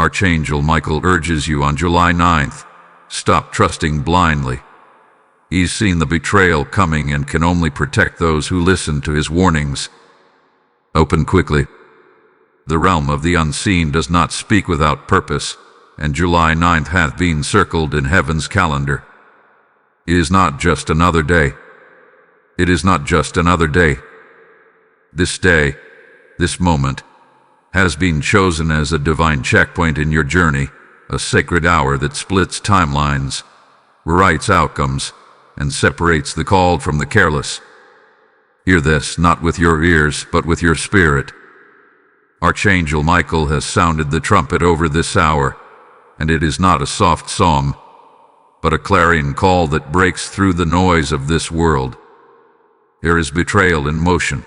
Archangel Michael urges you on July 9th, stop trusting blindly. He's seen the betrayal coming and can only protect those who listen to his warnings. Open quickly. The realm of the unseen does not speak without purpose, and July 9th hath been circled in heaven's calendar. It is not just another day. It is not just another day. This day, this moment, has been chosen as a divine checkpoint in your journey, a sacred hour that splits timelines, rewrites outcomes, and separates the called from the careless. Hear this, not with your ears, but with your spirit. Archangel Michael has sounded the trumpet over this hour, and it is not a soft song, but a clarion call that breaks through the noise of this world. Here is betrayal in motion.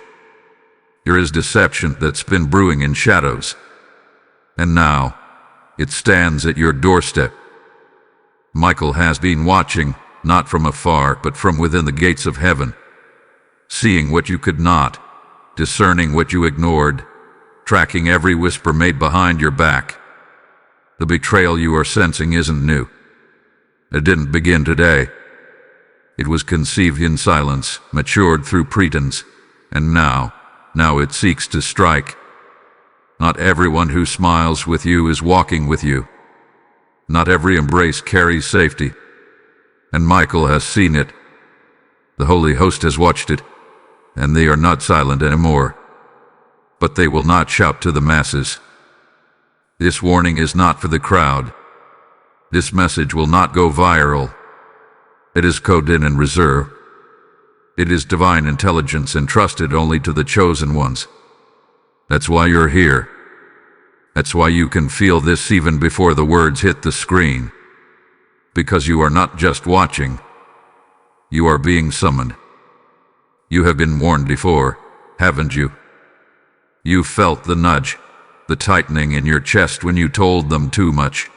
Here is deception that's been brewing in shadows. And now, it stands at your doorstep. Michael has been watching, not from afar, but from within the gates of heaven, seeing what you could not, discerning what you ignored, tracking every whisper made behind your back. The betrayal you are sensing isn't new. It didn't begin today. It was conceived in silence, matured through pretense, and now it seeks to strike. Not everyone who smiles with you is walking with you. Not every embrace carries safety. And Michael has seen it. The Holy Host has watched it, and they are not silent anymore. But they will not shout to the masses. This warning is not for the crowd. This message will not go viral. It is coded in reserve. It is divine intelligence entrusted only to the chosen ones. That's why you're here. That's why you can feel this even before the words hit the screen. Because you are not just watching. You are being summoned. You have been warned before, haven't you? You felt the nudge, the tightening in your chest when you told them too much,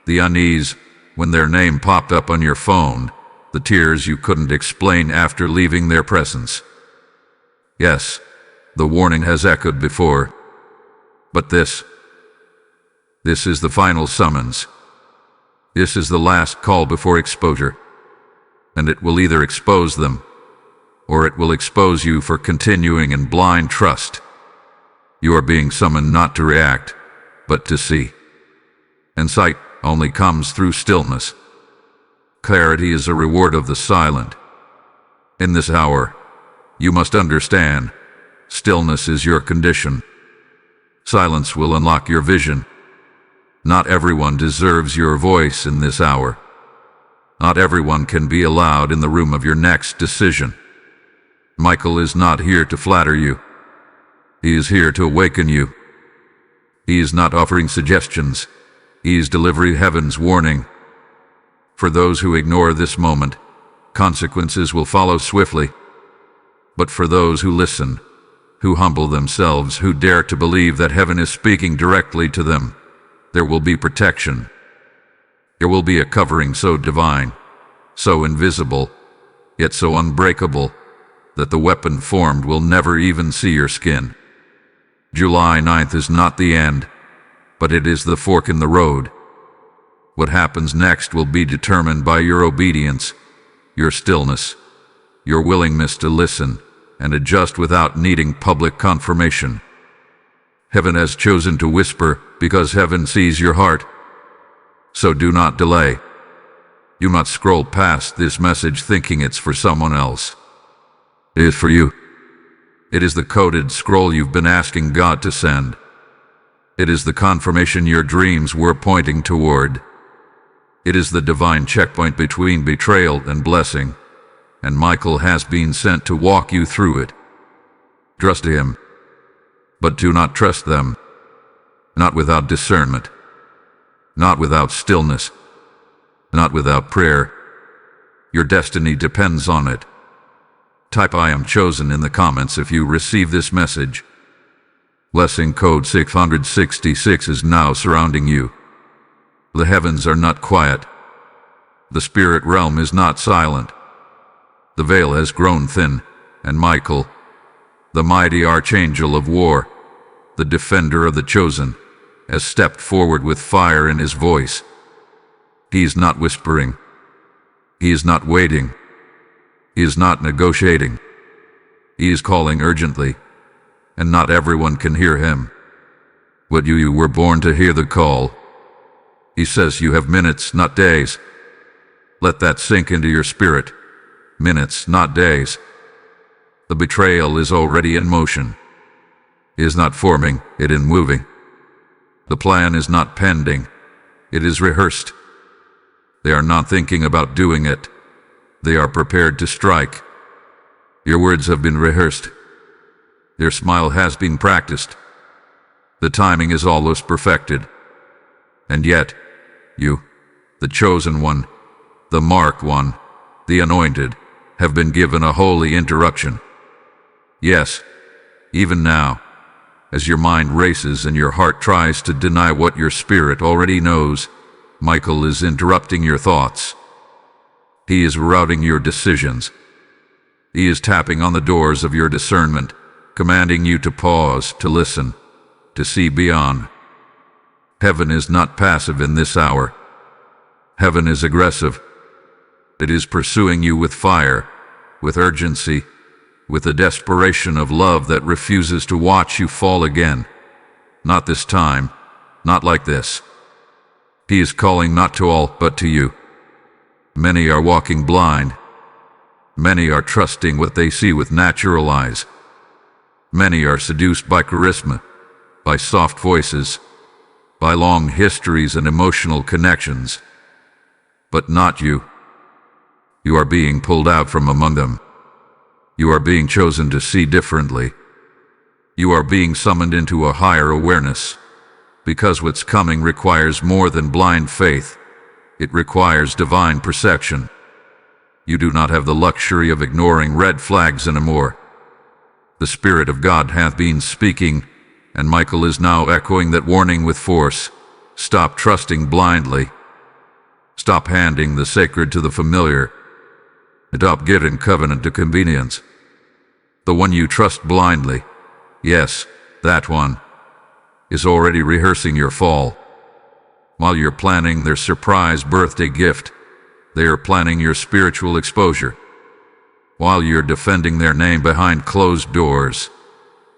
the unease when their name popped up on your phone, the tears you couldn't explain after leaving their presence. Yes, the warning has echoed before. But this is the final summons. This is the last call before exposure. And it will either expose them, or it will expose you for continuing in blind trust. You are being summoned not to react, but to see. And sight only comes through stillness. Clarity is a reward of the silent. In this hour, you must understand, stillness is your condition. Silence will unlock your vision. Not everyone deserves your voice in this hour. Not everyone can be allowed in the room of your next decision. Michael is not here to flatter you. He is here to awaken you. He is not offering suggestions. He is delivering heaven's warning. For those who ignore this moment, consequences will follow swiftly. But for those who listen, who humble themselves, who dare to believe that heaven is speaking directly to them, there will be protection. There will be a covering so divine, so invisible, yet so unbreakable, that the weapon formed will never even see your skin. July 9th is not the end, but it is the fork in the road. What happens next will be determined by your obedience, your stillness, your willingness to listen and adjust without needing public confirmation. Heaven has chosen to whisper because heaven sees your heart. So do not delay. Do not scroll past this message thinking it's for someone else. It is for you. It is the coded scroll you've been asking God to send. It is the confirmation your dreams were pointing toward. It is the divine checkpoint between betrayal and blessing, and Michael has been sent to walk you through it. Trust him, but do not trust them. Not without discernment. Not without stillness. Not without prayer. Your destiny depends on it. Type "I am chosen" in the comments if you receive this message. Blessing code 666 is now surrounding you. The heavens are not quiet. The spirit realm is not silent. The veil has grown thin, and Michael, the mighty archangel of war, the defender of the chosen, has stepped forward with fire in his voice. He is not whispering. He is not waiting. He is not negotiating. He is calling urgently, and not everyone can hear him. But you were born to hear the call. He says you have minutes, not days. Let that sink into your spirit. Minutes, not days. The betrayal is already in motion. It is not forming, it is moving. The plan is not pending, it is rehearsed. They are not thinking about doing it. They are prepared to strike. Your words have been rehearsed. Your smile has been practiced. The timing is almost perfected. And yet, you, the chosen one, the marked one, the anointed, have been given a holy interruption. Yes, even now, as your mind races and your heart tries to deny what your spirit already knows, Michael is interrupting your thoughts. He is routing your decisions. He is tapping on the doors of your discernment, commanding you to pause, to listen, to see beyond. Heaven is not passive in this hour. Heaven is aggressive. It is pursuing you with fire, with urgency, with the desperation of love that refuses to watch you fall again. Not this time, not like this. He is calling not to all, but to you. Many are walking blind. Many are trusting what they see with natural eyes. Many are seduced by charisma, by soft voices, by long histories and emotional connections. But not you. You are being pulled out from among them. You are being chosen to see differently. You are being summoned into a higher awareness, because what's coming requires more than blind faith. It requires divine perception. You do not have the luxury of ignoring red flags anymore. The Spirit of God hath been speaking, and Michael is now echoing that warning with force. Stop trusting blindly. Stop handing the sacred to the familiar. Stop giving covenant to convenience. The one you trust blindly, yes, that one, is already rehearsing your fall. While you're planning their surprise birthday gift, they are planning your spiritual exposure. While you're defending their name behind closed doors,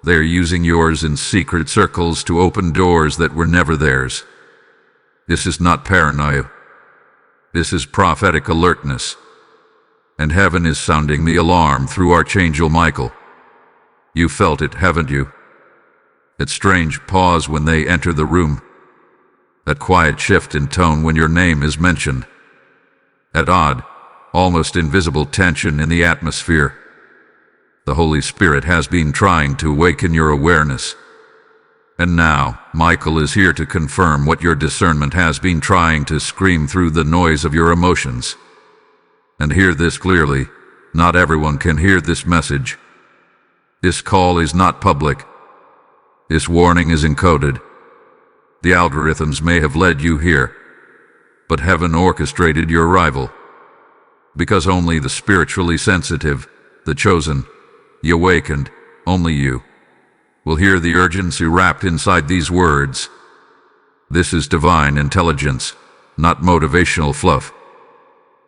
they are using yours in secret circles to open doors that were never theirs. This is not paranoia. This is prophetic alertness. And heaven is sounding the alarm through Archangel Michael. You felt it, haven't you? That strange pause when they enter the room. That quiet shift in tone when your name is mentioned. That odd, almost invisible tension in the atmosphere. The Holy Spirit has been trying to awaken your awareness. And now, Michael is here to confirm what your discernment has been trying to scream through the noise of your emotions. And hear this clearly, not everyone can hear this message. This call is not public. This warning is encoded. The algorithms may have led you here, but heaven orchestrated your arrival. Because only the spiritually sensitive, the chosen, the awakened, only you, will hear the urgency wrapped inside these words. This is divine intelligence, not motivational fluff.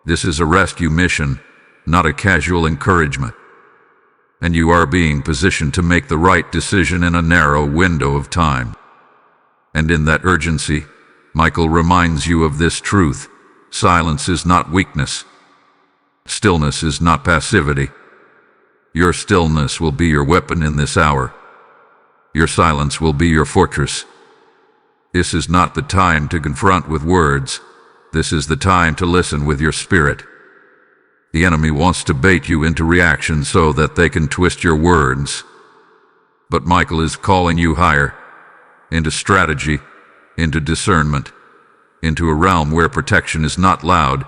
This is a rescue mission, not a casual encouragement. And you are being positioned to make the right decision in a narrow window of time. And in that urgency, Michael reminds you of this truth. Silence is not weakness. Stillness is not passivity. Your stillness will be your weapon in this hour. Your silence will be your fortress. This is not the time to confront with words. This is the time to listen with your spirit. The enemy wants to bait you into reaction so that they can twist your words. But Michael is calling you higher, into strategy, into discernment, into a realm where protection is not loud,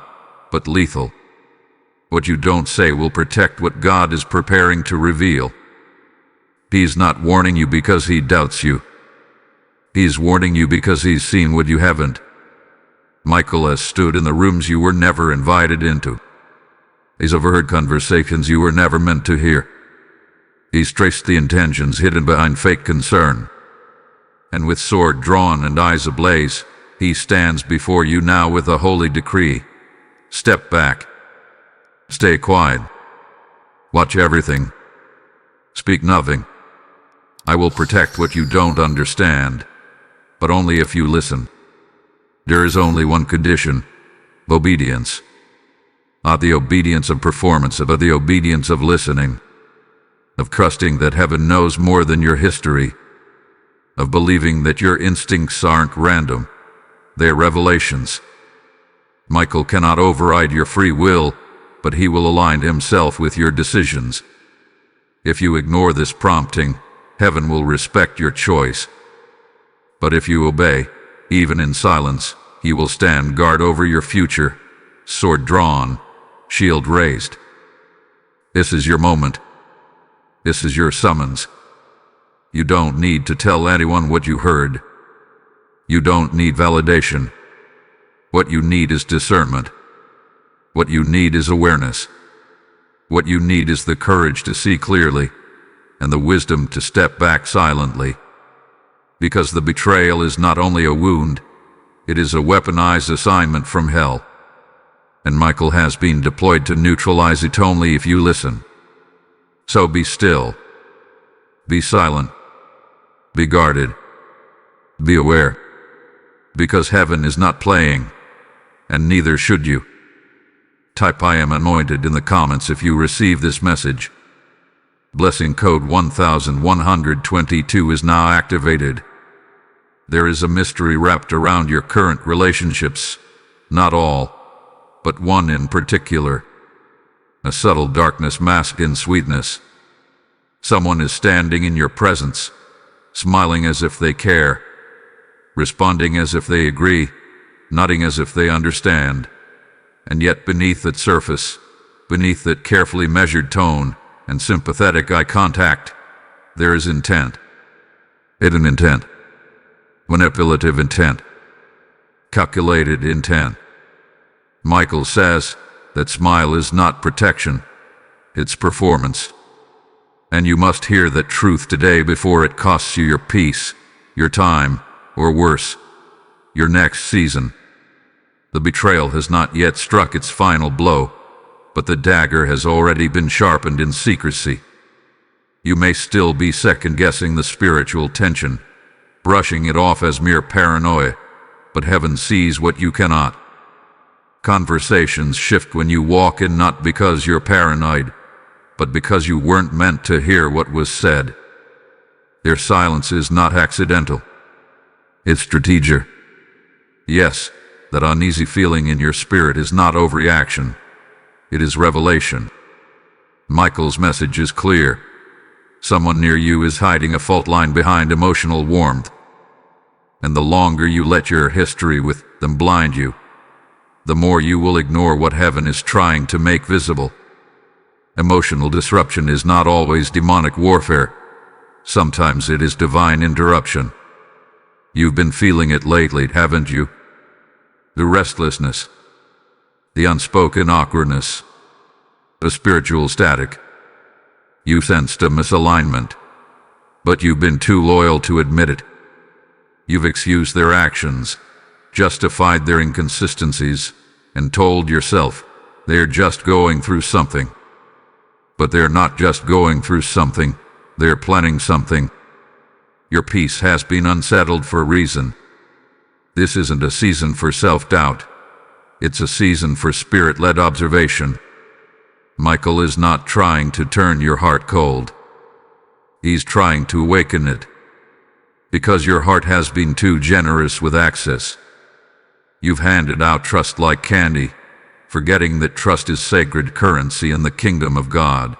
but lethal. What you don't say will protect what God is preparing to reveal. He's not warning you because he doubts you. He's warning you because he's seen what you haven't. Michael has stood in the rooms you were never invited into. He's overheard conversations you were never meant to hear. He's traced the intentions hidden behind fake concern. and with sword drawn and eyes ablaze, he stands before you now with a holy decree. Step back. Stay quiet. Watch everything. Speak nothing. I will protect what you don't understand, but only if you listen. There is only one condition: obedience. Not the obedience of performance, but the obedience of listening, of trusting that heaven knows more than your history, of believing that your instincts aren't random, they're revelations. Michael cannot override your free will, but he will align himself with your decisions. If you ignore this prompting, heaven will respect your choice. But if you obey, even in silence, he will stand guard over your future, sword drawn, shield raised. This is your moment. This is your summons. You don't need to tell anyone what you heard. You don't need validation. What you need is discernment. What you need is awareness. What you need is the courage to see clearly, and the wisdom to step back silently. Because the betrayal is not only a wound, it is a weaponized assignment from hell. And Michael has been deployed to neutralize it only if you listen. So be still. Be silent. Be guarded. Be aware. Because heaven is not playing, and neither should you. Type "I am anointed" in the comments if you receive this message. Blessing code 1122 is now activated. There is a mystery wrapped around your current relationships. Not all, but one in particular. A subtle darkness masked in sweetness. Someone is standing in your presence, smiling as if they care, responding as if they agree, nodding as if they understand. And yet beneath that surface, beneath that carefully measured tone and sympathetic eye contact, there is intent. Hidden intent. Manipulative intent. Calculated intent. Michael says that smile is not protection, it's performance. And you must hear that truth today before it costs you your peace, your time, or worse, your next season. The betrayal has not yet struck its final blow, but the dagger has already been sharpened in secrecy. You may still be second-guessing the spiritual tension, brushing it off as mere paranoia, but heaven sees what you cannot. Conversations shift when you walk in, not because you're paranoid, but because you weren't meant to hear what was said. Their silence is not accidental. It's strategic. Yes, that uneasy feeling in your spirit is not overreaction. It is revelation. Michael's message is clear. Someone near you is hiding a fault line behind emotional warmth. And the longer you let your history with them blind you, the more you will ignore what heaven is trying to make visible. Emotional disruption is not always demonic warfare. Sometimes it is divine interruption. You've been feeling it lately, haven't you? The restlessness, the unspoken awkwardness, the spiritual static. You sensed a misalignment, but you've been too loyal to admit it. You've excused their actions, justified their inconsistencies, and told yourself they're just going through something. But they're not just going through something, they're planning something. Your peace has been unsettled for a reason. This isn't a season for self-doubt. It's a season for spirit-led observation. Michael is not trying to turn your heart cold. He's trying to awaken it. Because your heart has been too generous with access. You've handed out trust like candy, forgetting that trust is sacred currency in the kingdom of God.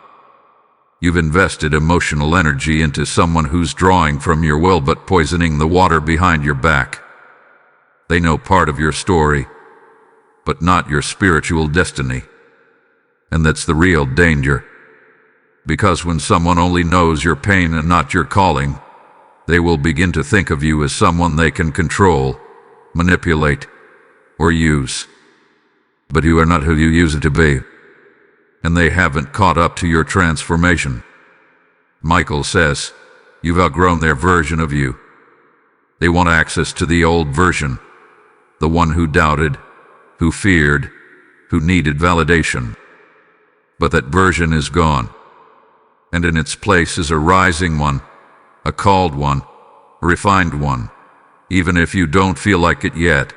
You've invested emotional energy into someone who's drawing from your well but poisoning the water behind your back. They know part of your story, but not your spiritual destiny. And that's the real danger. Because when someone only knows your pain and not your calling, they will begin to think of you as someone they can control, manipulate, or use. But you are not who you used to be. And they haven't caught up to your transformation. Michael says, you've outgrown their version of you. They want access to the old version, the one who doubted, who feared, who needed validation. But that version is gone, and in its place is a rising one, a called one, a refined one, even if you don't feel like it yet.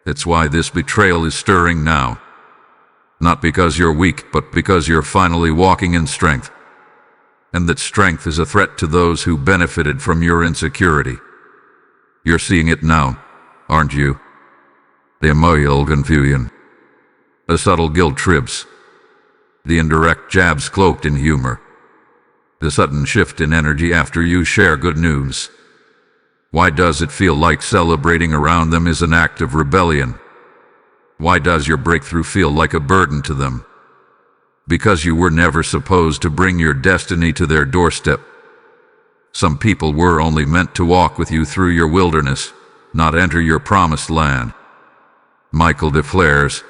It's why this betrayal is stirring now. Not because you're weak, but because you're finally walking in strength. And that strength is a threat to those who benefited from your insecurity. You're seeing it now, aren't you? The emotional confusion, the subtle guilt trips, the indirect jabs cloaked in humor, the sudden shift in energy after you share good news. Why does it feel like celebrating around them is an act of rebellion? Why does your breakthrough feel like a burden to them? Because you were never supposed to bring your destiny to their doorstep. Some people were only meant to walk with you through your wilderness, not enter your promised land. Michael declares,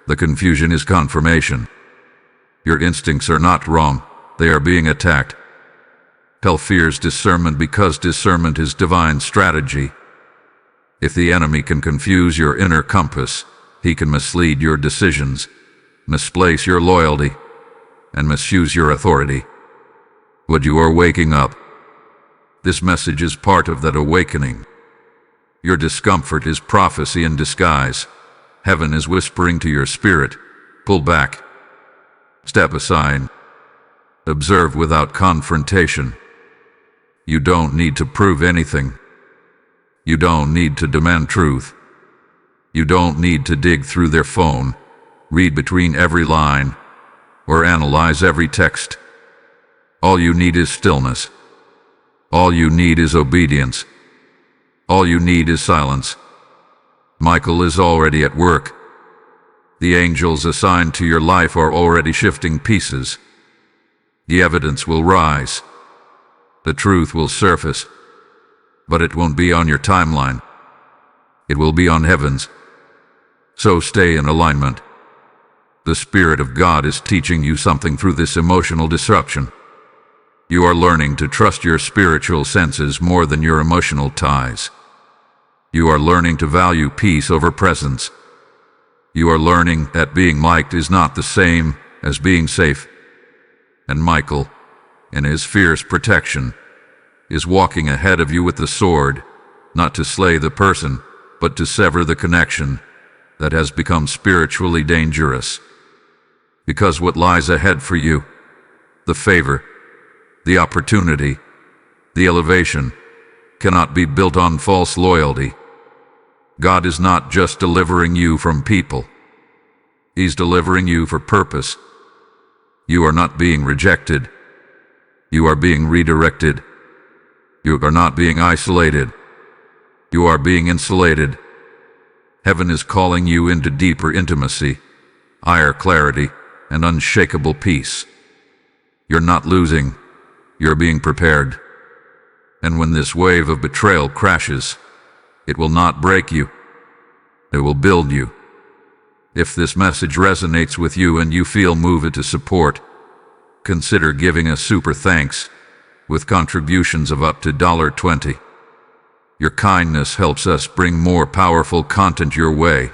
the confusion is confirmation. Your instincts are not wrong, they are being attacked. Hell fears discernment because discernment is divine strategy. If the enemy can confuse your inner compass, he can mislead your decisions, misplace your loyalty, and misuse your authority. But you are waking up. This message is part of that awakening. Your discomfort is prophecy in disguise. Heaven is whispering to your spirit, pull back. Step aside. Observe without confrontation. You don't need to prove anything. You don't need to demand truth. You don't need to dig through their phone, read between every line, or analyze every text. All you need is stillness. All you need is obedience. All you need is silence. Michael is already at work. The angels assigned to your life are already shifting pieces. The evidence will rise. The truth will surface. But it won't be on your timeline. It will be on heaven's. So stay in alignment. The Spirit of God is teaching you something through this emotional disruption. You are learning to trust your spiritual senses more than your emotional ties. You are learning to value peace over presence. You are learning that being liked is not the same as being safe. And Michael, in his fierce protection, is walking ahead of you with the sword, not to slay the person, but to sever the connection that has become spiritually dangerous. Because what lies ahead for you, the favor, the opportunity, the elevation, cannot be built on false loyalty. God is not just delivering you from people. He's delivering you for purpose. You are not being rejected. You are being redirected. You are not being isolated. You are being insulated. Heaven is calling you into deeper intimacy, higher clarity, and unshakable peace. You're not losing. You're being prepared. And when this wave of betrayal crashes, it will not break you. It will build you. If this message resonates with you and you feel moved to support, consider giving a super thanks with contributions of up to $20. Your kindness helps us bring more powerful content your way.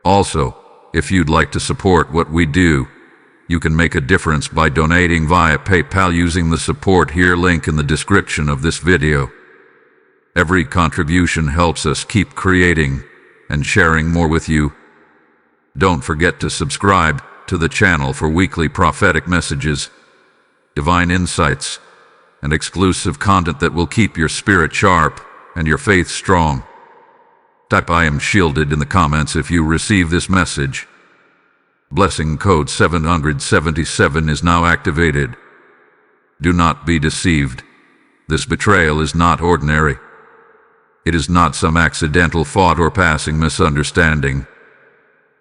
Also, if you'd like to support what we do, you can make a difference by donating via PayPal using the support here link in the description of this video. Every contribution helps us keep creating and sharing more with you. Don't forget to subscribe to the channel for weekly prophetic messages, divine insights, and exclusive content that will keep your spirit sharp and your faith strong. Type "I am shielded" in the comments if you receive this message. Blessing code 777 is now activated. Do not be deceived. This betrayal is not ordinary. It is not some accidental thought or passing misunderstanding.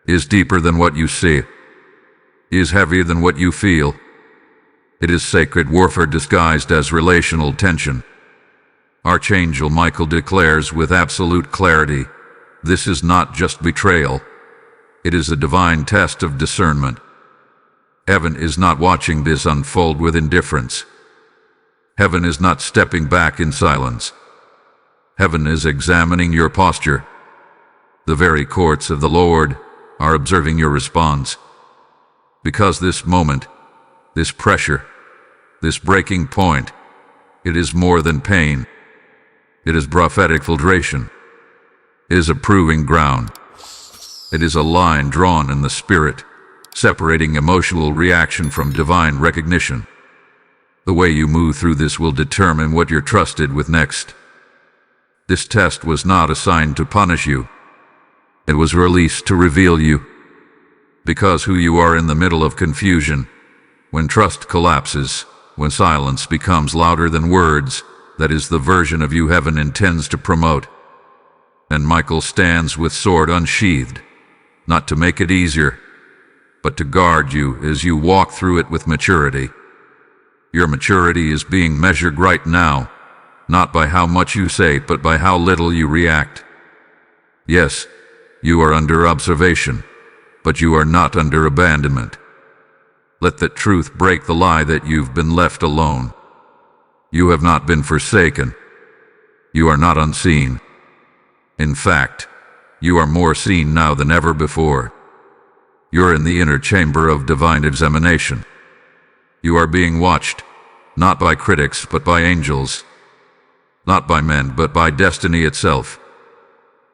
It is deeper than what you see. It is heavier than what you feel. It is sacred warfare disguised as relational tension. Archangel Michael declares with absolute clarity, this is not just betrayal. It is a divine test of discernment. Heaven is not watching this unfold with indifference. Heaven is not stepping back in silence. Heaven is examining your posture. The very courts of the Lord are observing your response. Because this moment, this pressure, this breaking point, it is more than pain. It is prophetic filtration. It is a proving ground. It is a line drawn in the spirit, separating emotional reaction from divine recognition. The way you move through this will determine what you're trusted with next. This test was not assigned to punish you. It was released to reveal you. Because who you are in the middle of confusion, when trust collapses, when silence becomes louder than words, that is the version of you heaven intends to promote. And Michael stands with sword unsheathed, not to make it easier, but to guard you as you walk through it with maturity. Your maturity is being measured right now, not by how much you say, but by how little you react. Yes, you are under observation, but you are not under abandonment. Let that truth break the lie that you've been left alone. You have not been forsaken. You are not unseen. In fact, you are more seen now than ever before. You're in the inner chamber of divine examination. You are being watched, not by critics, but by angels. Not by men, but by destiny itself.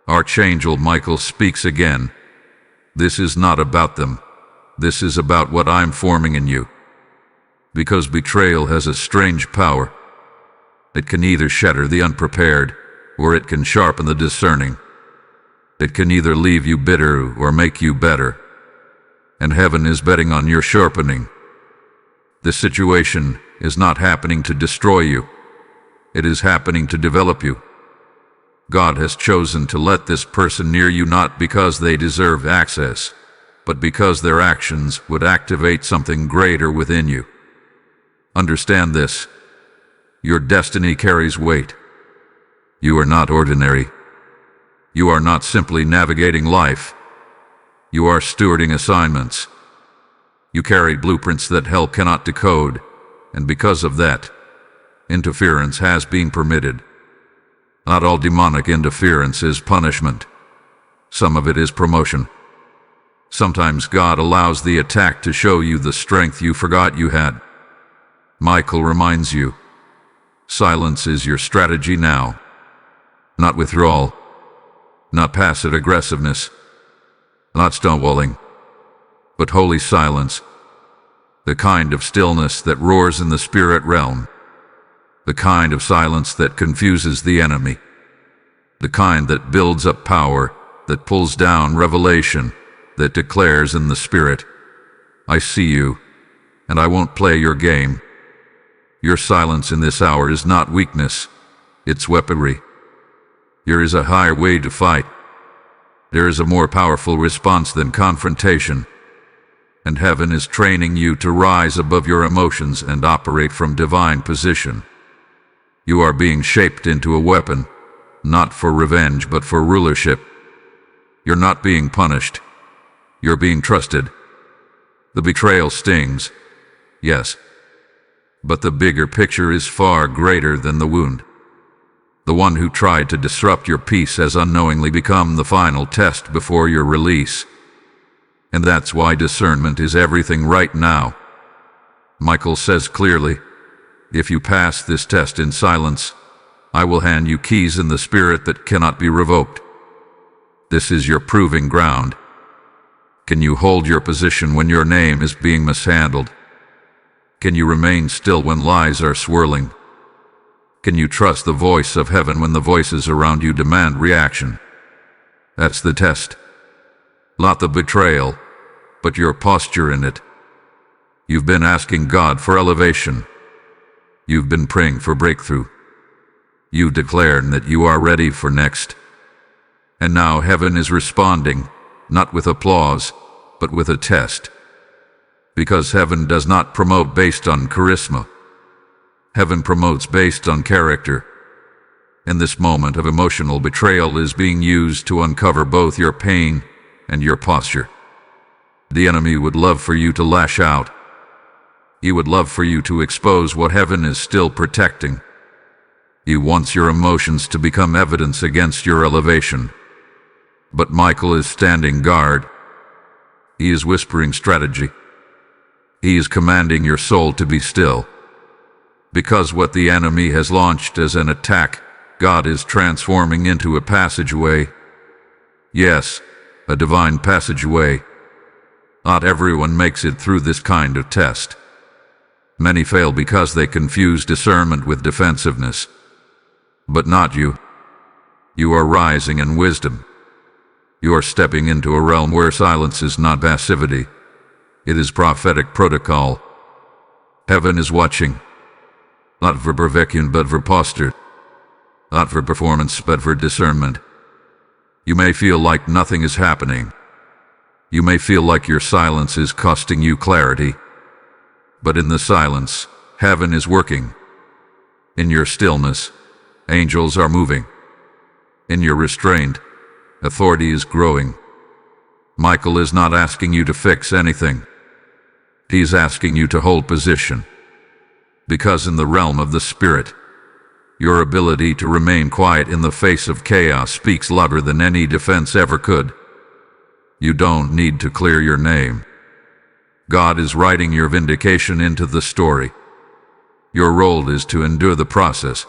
Archangel Michael speaks again. This is not about them. This is about what I'm forming in you. Because betrayal has a strange power. It can either shatter the unprepared, or it can sharpen the discerning. It can either leave you bitter or make you better. And heaven is betting on your sharpening. This situation is not happening to destroy you. It is happening to develop you. God has chosen to let this person near you not because they deserve access, but because their actions would activate something greater within you. Understand this. Your destiny carries weight. You are not ordinary. You are not simply navigating life. You are stewarding assignments. You carry blueprints that hell cannot decode, and because of that, interference has been permitted. Not all demonic interference is punishment. Some of it is promotion. Sometimes God allows the attack to show you the strength you forgot you had. Michael reminds you, silence is your strategy now. Not withdrawal, not passive aggressiveness, not stonewalling, but holy silence, the kind of stillness that roars in the spirit realm, the kind of silence that confuses the enemy, the kind that builds up power, that pulls down revelation, that declares in the spirit, I see you, and I won't play your game. Your silence in this hour is not weakness, it's weaponry. There is a higher way to fight. There is a more powerful response than confrontation. And heaven is training you to rise above your emotions and operate from divine position. You are being shaped into a weapon, not for revenge but for rulership. You're not being punished. You're being trusted. The betrayal stings, yes, but the bigger picture is far greater than the wound. The one who tried to disrupt your peace has unknowingly become the final test before your release. And that's why discernment is everything right now. Michael says clearly, if you pass this test in silence, I will hand you keys in the spirit that cannot be revoked. This is your proving ground. Can you hold your position when your name is being mishandled? Can you remain still when lies are swirling? Can you trust the voice of heaven when the voices around you demand reaction? That's the test. Not the betrayal, but your posture in it. You've been asking God for elevation. You've been praying for breakthrough. You declared that you are ready for next. And now heaven is responding, not with applause, but with a test. Because heaven does not promote based on charisma. Heaven promotes based on character. And this moment of emotional betrayal is being used to uncover both your pain and your posture. The enemy would love for you to lash out. He would love for you to expose what heaven is still protecting. He wants your emotions to become evidence against your elevation. But Michael is standing guard. He is whispering strategy. He is commanding your soul to be still. Because what the enemy has launched as an attack, God is transforming into a passageway. Yes, a divine passageway. Not everyone makes it through this kind of test. Many fail because they confuse discernment with defensiveness. But not you. You are rising in wisdom. You are stepping into a realm where silence is not passivity. It is prophetic protocol. Heaven is watching. Not for perfection but for posture. Not for performance but for discernment. You may feel like nothing is happening. You may feel like your silence is costing you clarity. But in the silence, heaven is working. In your stillness, angels are moving. In your restraint, authority is growing. Michael is not asking you to fix anything. He's asking you to hold position. Because in the realm of the Spirit, your ability to remain quiet in the face of chaos speaks louder than any defense ever could. You don't need to clear your name. God is writing your vindication into the story. Your role is to endure the process,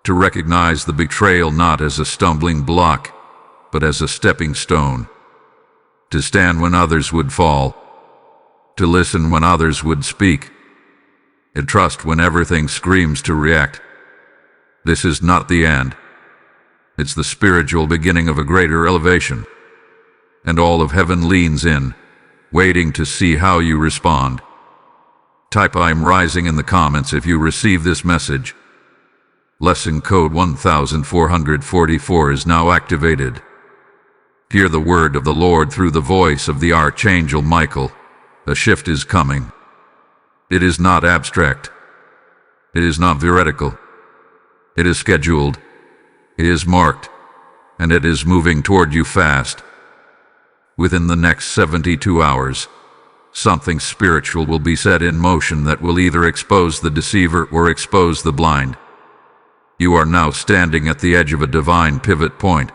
to recognize the betrayal not as a stumbling block, but as a stepping stone, to stand when others would fall, to listen when others would speak, and trust when everything screams to react. This is not the end. It's the spiritual beginning of a greater elevation. And all of heaven leans in, waiting to see how you respond. Type "I'm rising" in the comments if you receive this message. Lesson code 1444 is now activated. Hear the word of the Lord through the voice of the Archangel Michael. A shift is coming. It is not abstract. It is not theoretical. It is scheduled. It is marked. And it is moving toward you fast. Within the next 72 hours, something spiritual will be set in motion that will either expose the deceiver or expose the blind. You are now standing at the edge of a divine pivot point.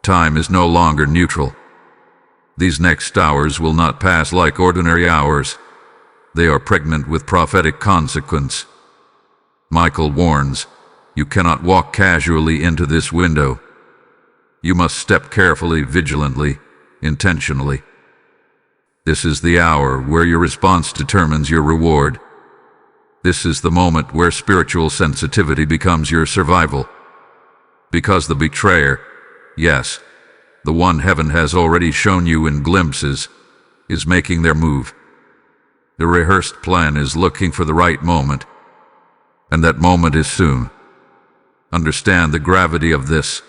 Time is no longer neutral. These next hours will not pass like ordinary hours. They are pregnant with prophetic consequence. Michael warns, you cannot walk casually into this window. You must step carefully, vigilantly, intentionally. This is the hour where your response determines your reward. This is the moment where spiritual sensitivity becomes your survival. Because the betrayer, yes, the one heaven has already shown you in glimpses, is making their move. The rehearsed plan is looking for the right moment, and that moment is soon. Understand the gravity of this.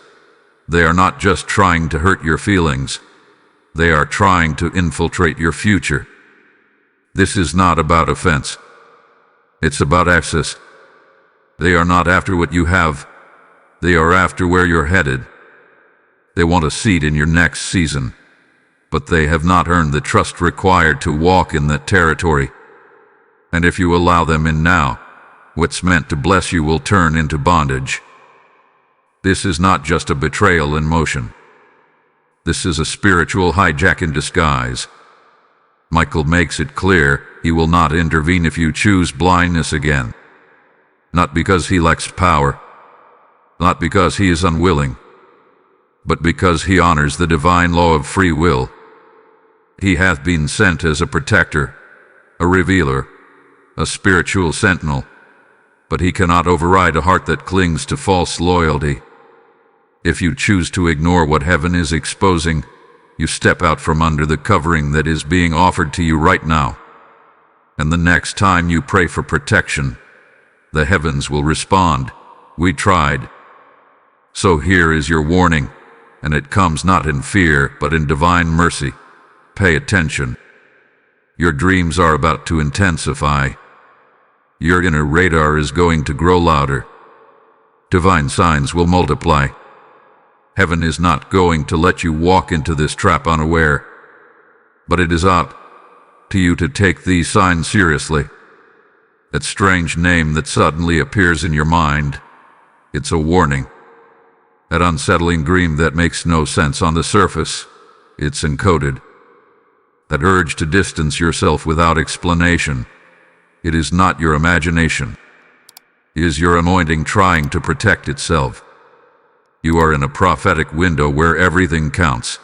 They are not just trying to hurt your feelings. They are trying to infiltrate your future. This is not about offense. It's about access. They are not after what you have. They are after where you're headed. They want a seat in your next season, but they have not earned the trust required to walk in that territory. And if you allow them in now, what's meant to bless you will turn into bondage. This is not just a betrayal in motion. This is a spiritual hijack in disguise. Michael makes it clear he will not intervene if you choose blindness again. Not because he lacks power, not because he is unwilling, but because he honors the divine law of free will. He hath been sent as a protector, a revealer, a spiritual sentinel, but he cannot override a heart that clings to false loyalty. If you choose to ignore what heaven is exposing, you step out from under the covering that is being offered to you right now. And the next time you pray for protection, the heavens will respond, "We tried." So here is your warning, and it comes not in fear, but in divine mercy. Pay attention. Your dreams are about to intensify. Your inner radar is going to grow louder. Divine signs will multiply. Heaven is not going to let you walk into this trap unaware, but it is up to you to take these signs seriously. That strange name that suddenly appears in your mind, it's a warning. That unsettling dream that makes no sense on the surface, it's encoded. That urge to distance yourself without explanation, it is not your imagination. It is your anointing trying to protect itself. You are in a prophetic window where everything counts.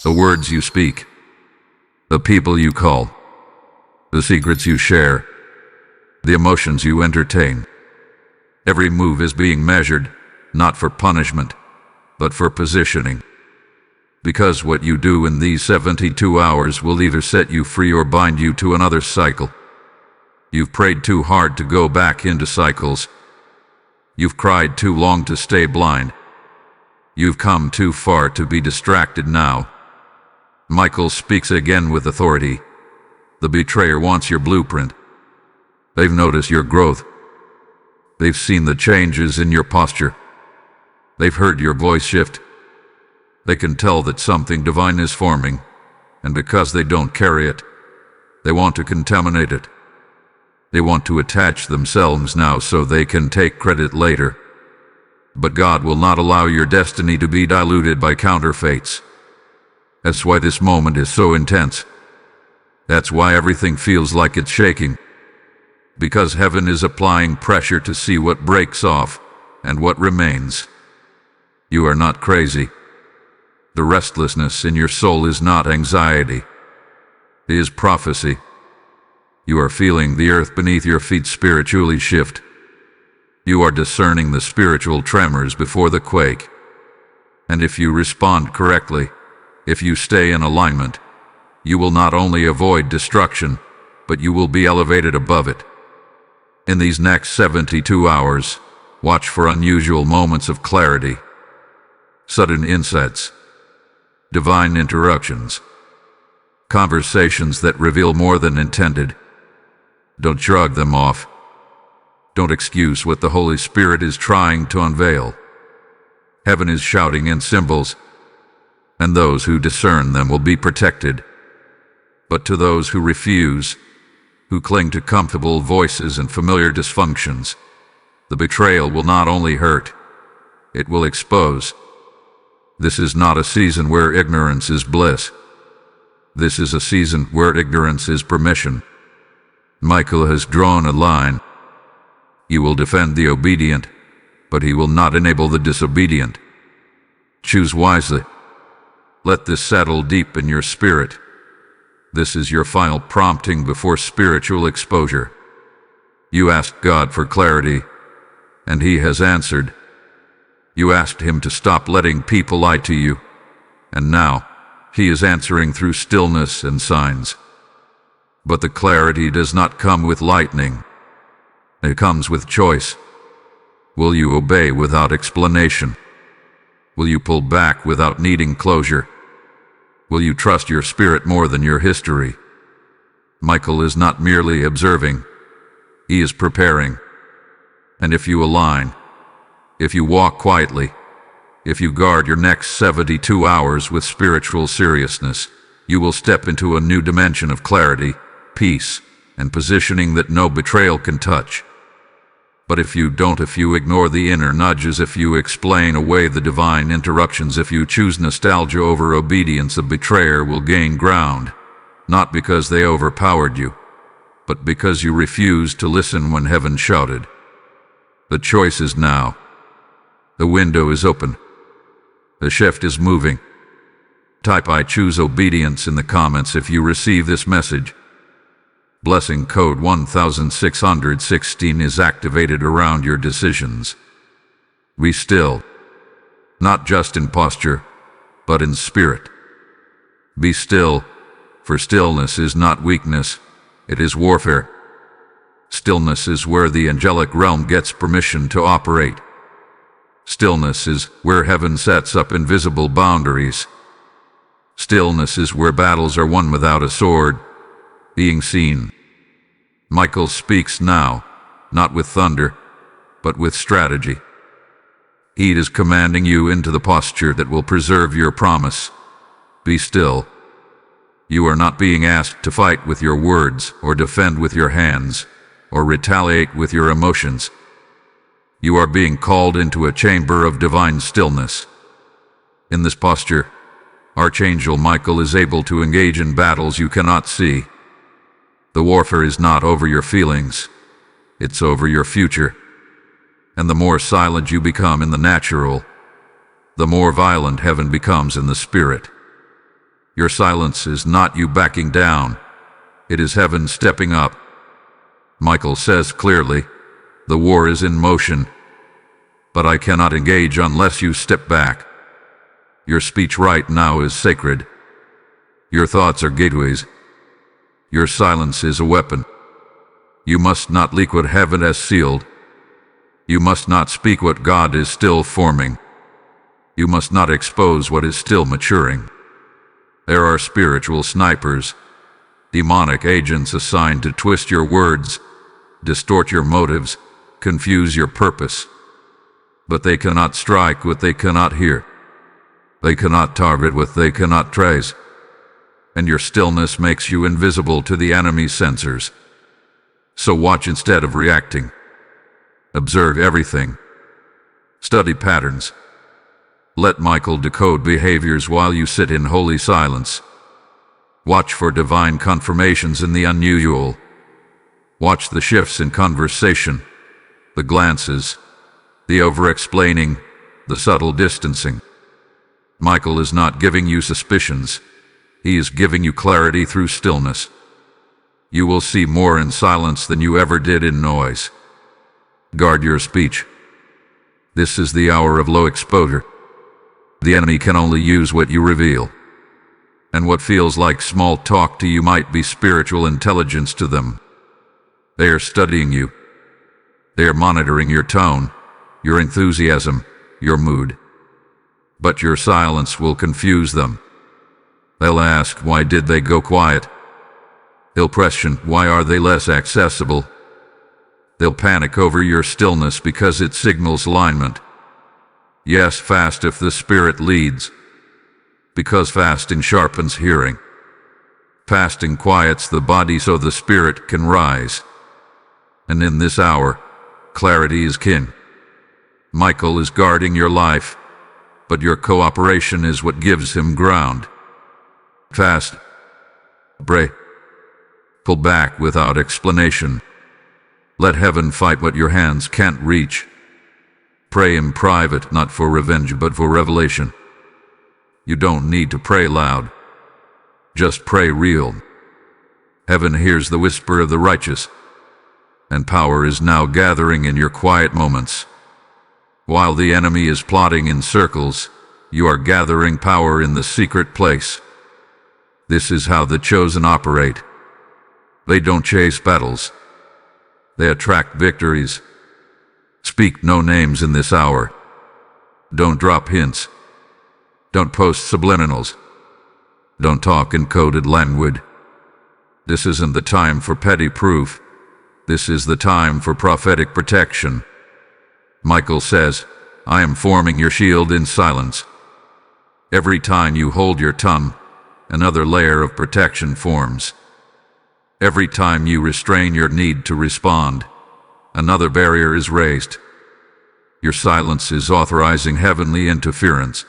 The words you speak, the people you call, the secrets you share, the emotions you entertain. Every move is being measured, not for punishment, but for positioning. Because what you do in these 72 hours will either set you free or bind you to another cycle. You've prayed too hard to go back into cycles. You've cried too long to stay blind. You've come too far to be distracted now. Michael speaks again with authority. The betrayer wants your blueprint. They've noticed your growth. They've seen the changes in your posture. They've heard your voice shift. They can tell that something divine is forming, and because they don't carry it, they want to contaminate it. They want to attach themselves now so they can take credit later. But God will not allow your destiny to be diluted by counterfeits. That's why this moment is so intense. That's why everything feels like it's shaking. Because heaven is applying pressure to see what breaks off and what remains. You are not crazy. The restlessness in your soul is not anxiety. It is prophecy. You are feeling the earth beneath your feet spiritually shift. You are discerning the spiritual tremors before the quake. And if you respond correctly, if you stay in alignment, you will not only avoid destruction, but you will be elevated above it. In these next 72 hours, watch for unusual moments of clarity, sudden insights, divine interruptions, conversations that reveal more than intended. Don't shrug them off. Don't excuse what the Holy Spirit is trying to unveil. Heaven is shouting in symbols, and those who discern them will be protected. But to those who refuse, who cling to comfortable voices and familiar dysfunctions, the betrayal will not only hurt, it will expose. This is not a season where ignorance is bliss. This is a season where ignorance is permission. Michael has drawn a line. He will defend the obedient, but he will not enable the disobedient. Choose wisely. Let this settle deep in your spirit. This is your final prompting before spiritual exposure. You asked God for clarity, and He has answered. You asked Him to stop letting people lie to you, and now He is answering through stillness and signs. But the clarity does not come with lightning. It comes with choice. Will you obey without explanation? Will you pull back without needing closure? Will you trust your spirit more than your history? Michael is not merely observing. He is preparing. And if you align, if you walk quietly, if you guard your next 72 hours with spiritual seriousness, you will step into a new dimension of clarity, peace, and positioning that no betrayal can touch. But if you don't, if you ignore the inner nudges, if you explain away the divine interruptions, if you choose nostalgia over obedience, a betrayer will gain ground, not because they overpowered you, but because you refused to listen when heaven shouted. The choice is now. The window is open. The shift is moving. Type "I choose obedience" in the comments if you receive this message. Blessing code 1616 is activated around your decisions. Be still, not just in posture, but in spirit. Be still, for stillness is not weakness, it is warfare. Stillness is where the angelic realm gets permission to operate. Stillness is where heaven sets up invisible boundaries. Stillness is where battles are won without a sword being seen. Michael speaks now, not with thunder, but with strategy. He is commanding you into the posture that will preserve your promise. Be still. You are not being asked to fight with your words or defend with your hands. or retaliate with your emotions. You are being called into a chamber of divine stillness. In this posture, Archangel Michael is able to engage in battles you cannot see. The warfare is not over your feelings, it's over your future. And the more silent you become in the natural, the more violent heaven becomes in the spirit. Your silence is not you backing down, it is heaven stepping up. Michael says clearly, the war is in motion, but I cannot engage unless you step back. Your speech right now is sacred. Your thoughts are gateways. Your silence is a weapon. You must not leak what heaven has sealed. You must not speak what God is still forming. You must not expose what is still maturing. There are spiritual snipers, demonic agents assigned to twist your words, distort your motives, confuse your purpose. But they cannot strike what they cannot hear. They cannot target what they cannot trace. And your stillness makes you invisible to the enemy's sensors. So watch instead of reacting. Observe everything. Study patterns. Let Michael decode behaviors while you sit in holy silence. Watch for divine confirmations in the unusual. Watch the shifts in conversation, the glances, the over-explaining, the subtle distancing. Michael is not giving you suspicions. He is giving you clarity through stillness. You will see more in silence than you ever did in noise. Guard your speech. This is the hour of low exposure. The enemy can only use what you reveal. And what feels like small talk to you might be spiritual intelligence to them. They are studying you. They are monitoring your tone, your enthusiasm, your mood. But your silence will confuse them. They'll ask, why did they go quiet? They'll question, why are they less accessible? They'll panic over your stillness because it signals alignment. Yes, fast if the Spirit leads, because fasting sharpens hearing. Fasting quiets the body so the Spirit can rise. And in this hour, clarity is kin. Michael is guarding your life, but your cooperation is what gives him ground. Fast. Pray. Pull back without explanation. Let heaven fight what your hands can't reach. Pray in private, not for revenge, but for revelation. You don't need to pray loud. Just pray real. Heaven hears the whisper of the righteous, and power is now gathering in your quiet moments. While the enemy is plotting in circles, you are gathering power in the secret place. This is how the chosen operate. They don't chase battles. They attract victories. Speak no names in this hour. Don't drop hints. Don't post subliminals. Don't talk encoded language. This isn't the time for petty proof. This is the time for prophetic protection. Michael says, I am forming your shield in silence. Every time you hold your tongue, another layer of protection forms. Every time you restrain your need to respond, another barrier is raised. Your silence is authorizing heavenly interference.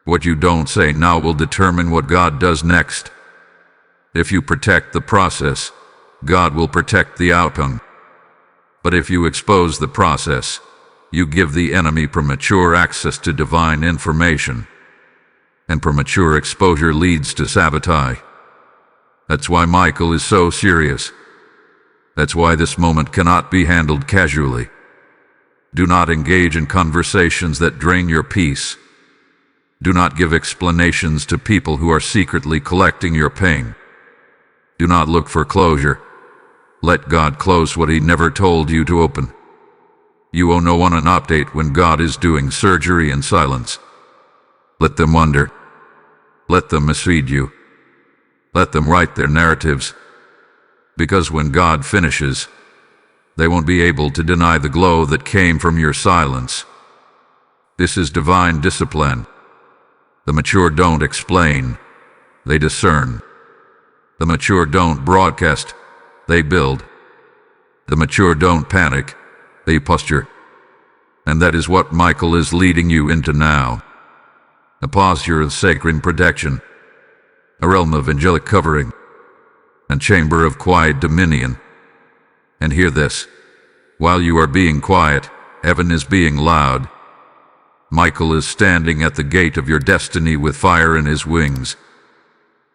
What you don't say now will determine what God does next. If you protect the process, God will protect the outcome. But if you expose the process, you give the enemy premature access to divine information. And premature exposure leads to sabotage. That's why Michael is so serious. That's why this moment cannot be handled casually. Do not engage in conversations that drain your peace. Do not give explanations to people who are secretly collecting your pain. Do not look for closure. Let God close what He never told you to open. You owe no one an update when God is doing surgery in silence. Let them wonder. Let them mislead you. Let them write their narratives. Because when God finishes, they won't be able to deny the glow that came from your silence. This is divine discipline. The mature don't explain, they discern. The mature don't broadcast, they build. The mature don't panic, they posture. And that is what Michael is leading you into now. A posture of sacred protection, a realm of angelic covering, and chamber of quiet dominion. And hear this, while you are being quiet, heaven is being loud. Michael is standing at the gate of your destiny with fire in his wings.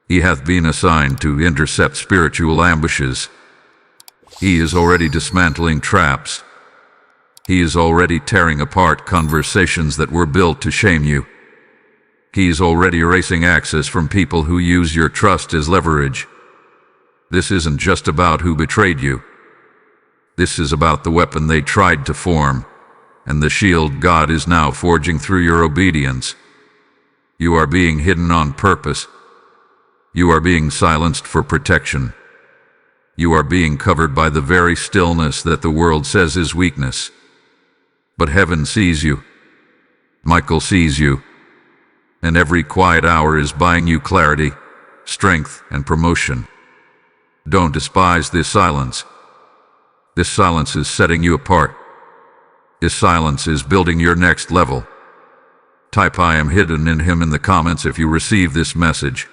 He hath been assigned to intercept spiritual ambushes. He is already dismantling traps. He is already tearing apart conversations that were built to shame you. He is already erasing access from people who use your trust as leverage. This isn't just about who betrayed you. This is about the weapon they tried to form, and the shield God is now forging through your obedience. You are being hidden on purpose. You are being silenced for protection. You are being covered by the very stillness that the world says is weakness. But heaven sees you. Michael sees you. And every quiet hour is buying you clarity, strength, and promotion. Don't despise this silence. This silence is setting you apart. This silence is building your next level. Type "I am hidden in him" in the comments if you receive this message.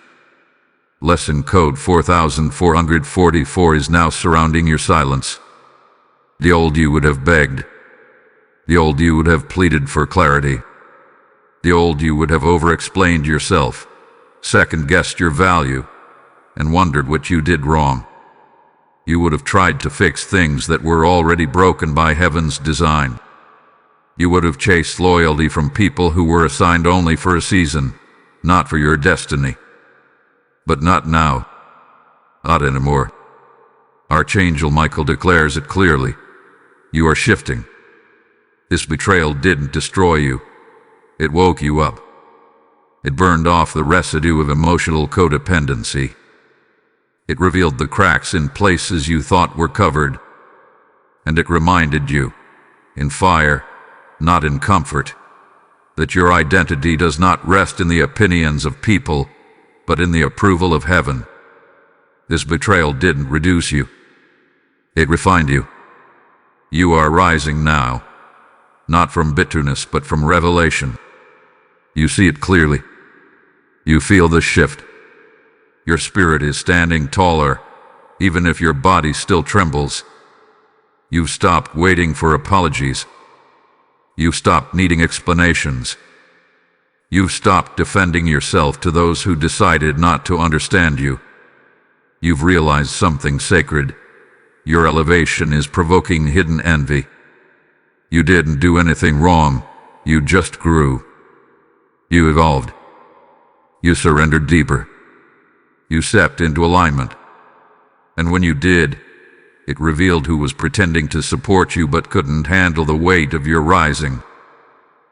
Lesson code 4444 is now surrounding your silence. The old you would have begged. The old you would have pleaded for clarity. The old you would have over-explained yourself, second-guessed your value, and wondered what you did wrong. You would have tried to fix things that were already broken by heaven's design. You would have chased loyalty from people who were assigned only for a season, not for your destiny. But not now. Not anymore. Archangel Michael declares it clearly. You are shifting. This betrayal didn't destroy you. It woke you up. It burned off the residue of emotional codependency. It revealed the cracks in places you thought were covered. And it reminded you, in fire, not in comfort, that your identity does not rest in the opinions of people, but in the approval of heaven. This betrayal didn't reduce you. It refined you. You are rising now, not from bitterness but from revelation. You see it clearly. You feel the shift. Your spirit is standing taller, even if your body still trembles. You've stopped waiting for apologies. You've stopped needing explanations. You've stopped defending yourself to those who decided not to understand you. You've realized something sacred. Your elevation is provoking hidden envy. You didn't do anything wrong. You just grew. You evolved. You surrendered deeper. You stepped into alignment. And when you did, it revealed who was pretending to support you but couldn't handle the weight of your rising.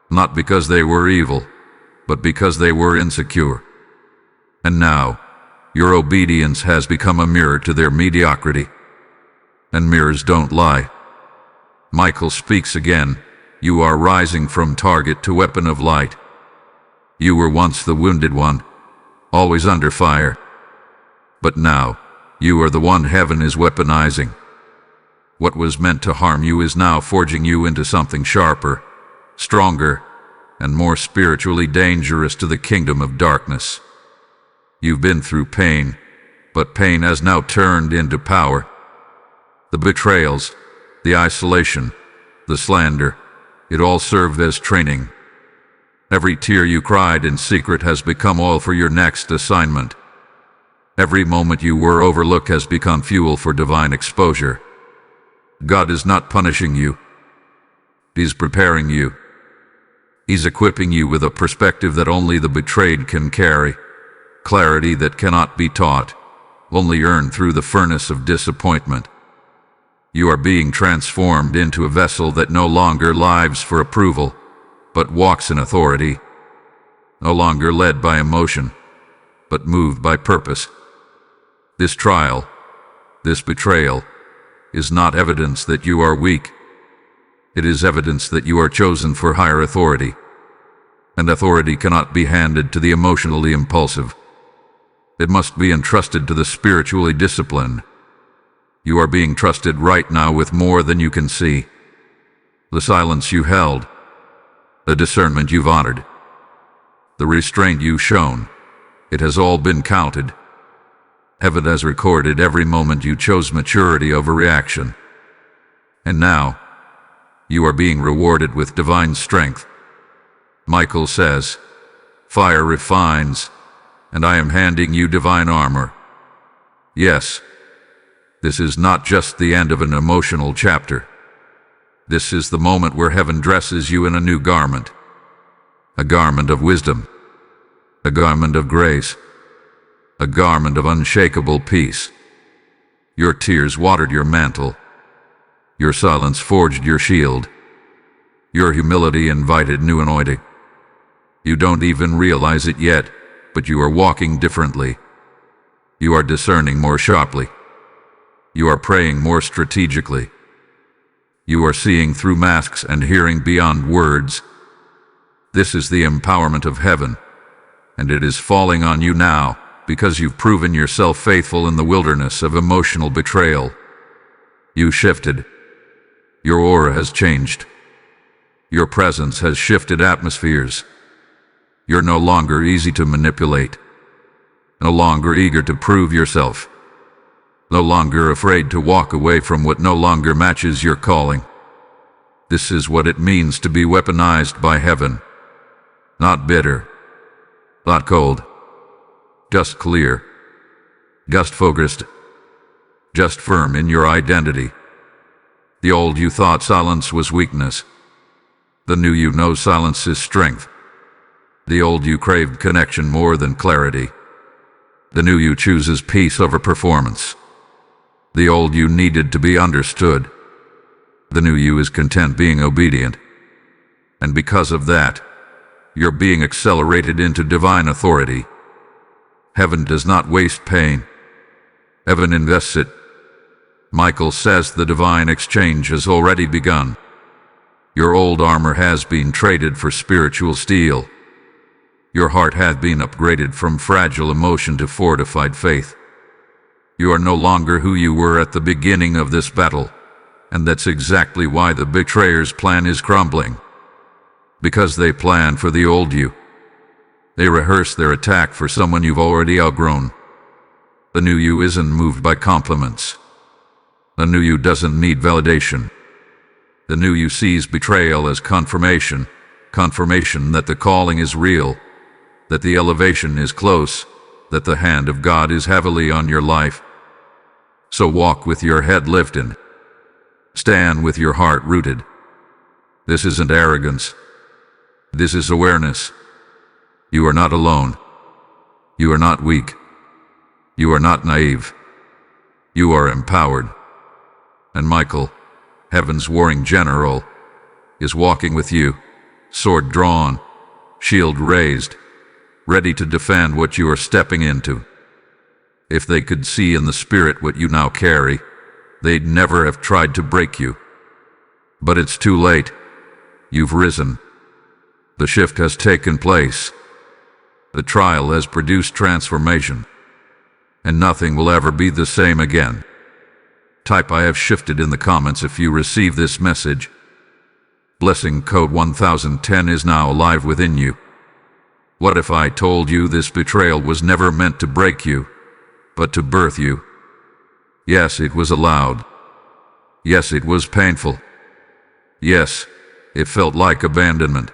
Not because they were evil, but because they were insecure. And now, your obedience has become a mirror to their mediocrity. And mirrors don't lie. Michael speaks again. You are rising from target to weapon of light. You were once the wounded one, always under fire. But now, you are the one heaven is weaponizing. What was meant to harm you is now forging you into something sharper, stronger, and more spiritually dangerous to the kingdom of darkness. You've been through pain, but pain has now turned into power. The betrayals, the isolation, the slander, it all served as training. Every tear you cried in secret has become oil for your next assignment. Every moment you were overlooked has become fuel for divine exposure. God is not punishing you. He's preparing you. He's equipping you with a perspective that only the betrayed can carry, clarity that cannot be taught, only earned through the furnace of disappointment. You are being transformed into a vessel that no longer lives for approval, but walks in authority, no longer led by emotion, but moved by purpose. This trial, this betrayal, is not evidence that you are weak. It is evidence that you are chosen for higher authority, and authority cannot be handed to the emotionally impulsive. It must be entrusted to the spiritually disciplined. You are being trusted right now with more than you can see. The silence you held, the discernment you've honored, the restraint you've shown, it has all been counted. Heaven has recorded every moment you chose maturity over reaction. And now, you are being rewarded with divine strength. Michael says, "Fire refines, and I am handing you divine armor." Yes, this is not just the end of an emotional chapter. This is the moment where heaven dresses you in a new garment. A garment of wisdom. A garment of grace. A garment of unshakable peace. Your tears watered your mantle. Your silence forged your shield. Your humility invited new anointing. You don't even realize it yet, but you are walking differently. You are discerning more sharply. You are praying more strategically. You are seeing through masks and hearing beyond words. This is the empowerment of heaven, and it is falling on you now because you've proven yourself faithful in the wilderness of emotional betrayal. You shifted. Your aura has changed. Your presence has shifted atmospheres. You're no longer easy to manipulate. No longer eager to prove yourself. No longer afraid to walk away from what no longer matches your calling. This is what it means to be weaponized by heaven. Not bitter. Not cold. Just clear. Just focused. Just firm in your identity. The old you thought silence was weakness. The new you knows silence is strength. The old you craved connection more than clarity. The new you chooses peace over performance. The old you needed to be understood. The new you is content being obedient. And because of that, you're being accelerated into divine authority. Heaven does not waste pain. Heaven invests it. Michael says the divine exchange has already begun. Your old armor has been traded for spiritual steel. Your heart has been upgraded from fragile emotion to fortified faith. You are no longer who you were at the beginning of this battle, and that's exactly why the betrayer's plan is crumbling. Because they plan for the old you. They rehearse their attack for someone you've already outgrown. The new you isn't moved by compliments. The new you doesn't need validation. The new you sees betrayal as confirmation, confirmation that the calling is real, that the elevation is close, that the hand of God is heavily on your life. So walk with your head lifted. Stand with your heart rooted. This isn't arrogance. This is awareness. You are not alone. You are not weak. You are not naive. You are empowered. And Michael, heaven's warring general, is walking with you, sword drawn, shield raised, ready to defend what you are stepping into. If they could see in the spirit what you now carry, they'd never have tried to break you. But it's too late. You've risen. The shift has taken place. The trial has produced transformation. And nothing will ever be the same again. Type "I have shifted" in the comments if you receive this message. Blessing code 1010 is now alive within you. What if I told you this betrayal was never meant to break you, but to birth you? Yes, it was allowed. Yes, it was painful. Yes, it felt like abandonment.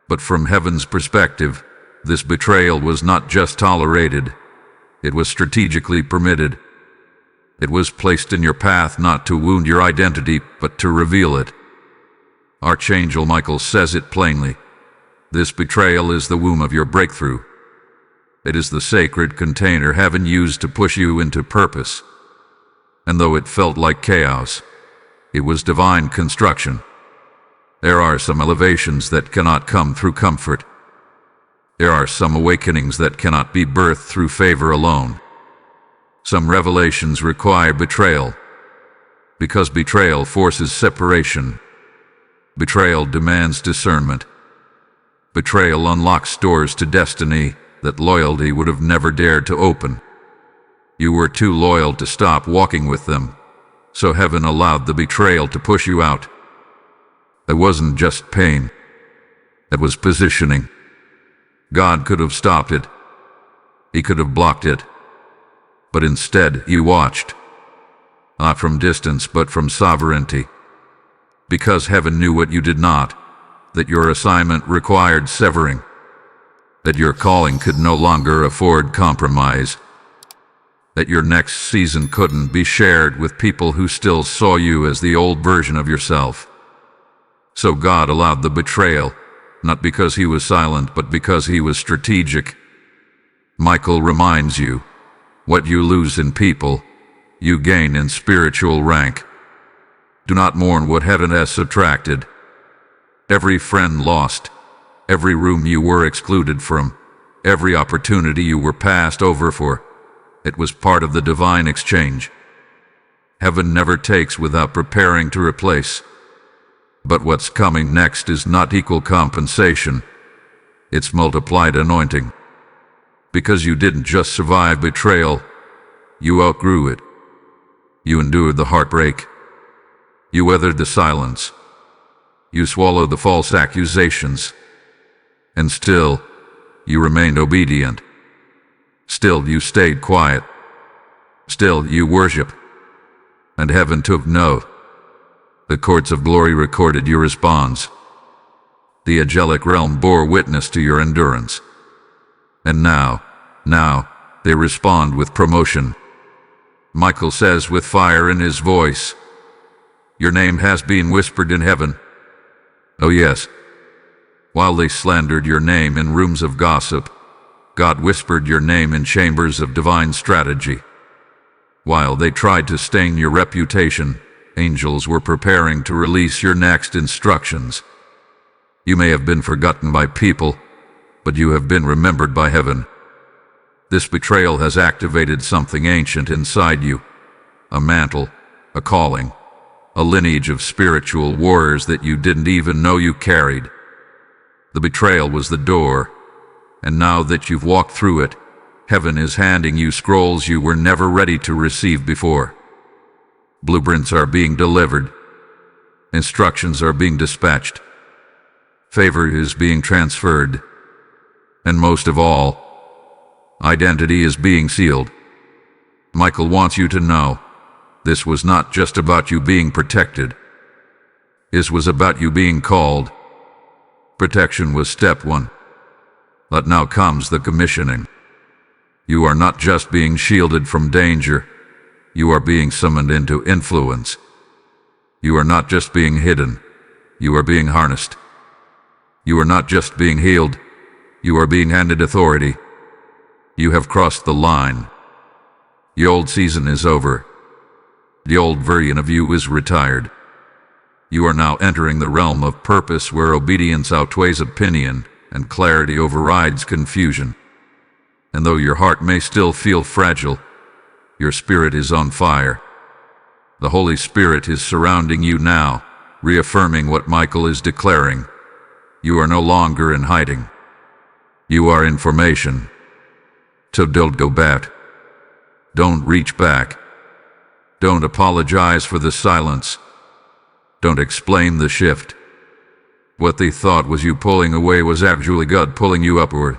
But from heaven's perspective, this betrayal was not just tolerated, it was strategically permitted. It was placed in your path not to wound your identity, but to reveal it. Archangel Michael says it plainly. This betrayal is the womb of your breakthrough. It is the sacred container heaven used to push you into purpose. And though it felt like chaos, it was divine construction. There are some elevations that cannot come through comfort. There are some awakenings that cannot be birthed through favor alone. Some revelations require betrayal, because betrayal forces separation. Betrayal demands discernment. Betrayal unlocks doors to destiny that loyalty would have never dared to open. You were too loyal to stop walking with them, so heaven allowed the betrayal to push you out. It wasn't just pain. It was positioning. God could have stopped it. He could have blocked it. But instead, you watched. Not from distance, but from sovereignty. Because heaven knew what you did not, that your assignment required severing, that your calling could no longer afford compromise, that your next season couldn't be shared with people who still saw you as the old version of yourself. So God allowed the betrayal, not because he was silent, but because he was strategic. Michael reminds you, what you lose in people, you gain in spiritual rank. Do not mourn what heaven has subtracted. Every friend lost, every room you were excluded from, every opportunity you were passed over for, it was part of the divine exchange. Heaven never takes without preparing to replace. But what's coming next is not equal compensation. It's multiplied anointing. Because you didn't just survive betrayal, you outgrew it. You endured the heartbreak. You weathered the silence. You swallowed the false accusations. And still, you remained obedient. Still, you stayed quiet. Still, you worship. And heaven took note. The courts of glory recorded your response. The angelic realm bore witness to your endurance. And now, they respond with promotion. Michael says with fire in his voice, your name has been whispered in heaven. Oh yes. While they slandered your name in rooms of gossip, God whispered your name in chambers of divine strategy. While they tried to stain your reputation, angels were preparing to release your next instructions. You may have been forgotten by people, but you have been remembered by heaven. This betrayal has activated something ancient inside you, a mantle, a calling, a lineage of spiritual warriors that you didn't even know you carried. The betrayal was the door, and now that you've walked through it, heaven is handing you scrolls you were never ready to receive before. Blueprints are being delivered. Instructions are being dispatched. Favor is being transferred. And most of all, identity is being sealed. Michael wants you to know, this was not just about you being protected. This was about you being called. Protection was step one. But now comes the commissioning. You are not just being shielded from danger. You are being summoned into influence. You are not just being hidden. You are being harnessed. You are not just being healed. You are being handed authority. You have crossed the line. The old season is over. The old version of you is retired. You are now entering the realm of purpose where obedience outweighs opinion and clarity overrides confusion. And though your heart may still feel fragile, your spirit is on fire. The Holy Spirit is surrounding you now, reaffirming what Michael is declaring. You are no longer in hiding. You are in formation. So don't go back. Don't reach back. Don't apologize for the silence. Don't explain the shift. What they thought was you pulling away was actually God pulling you upward.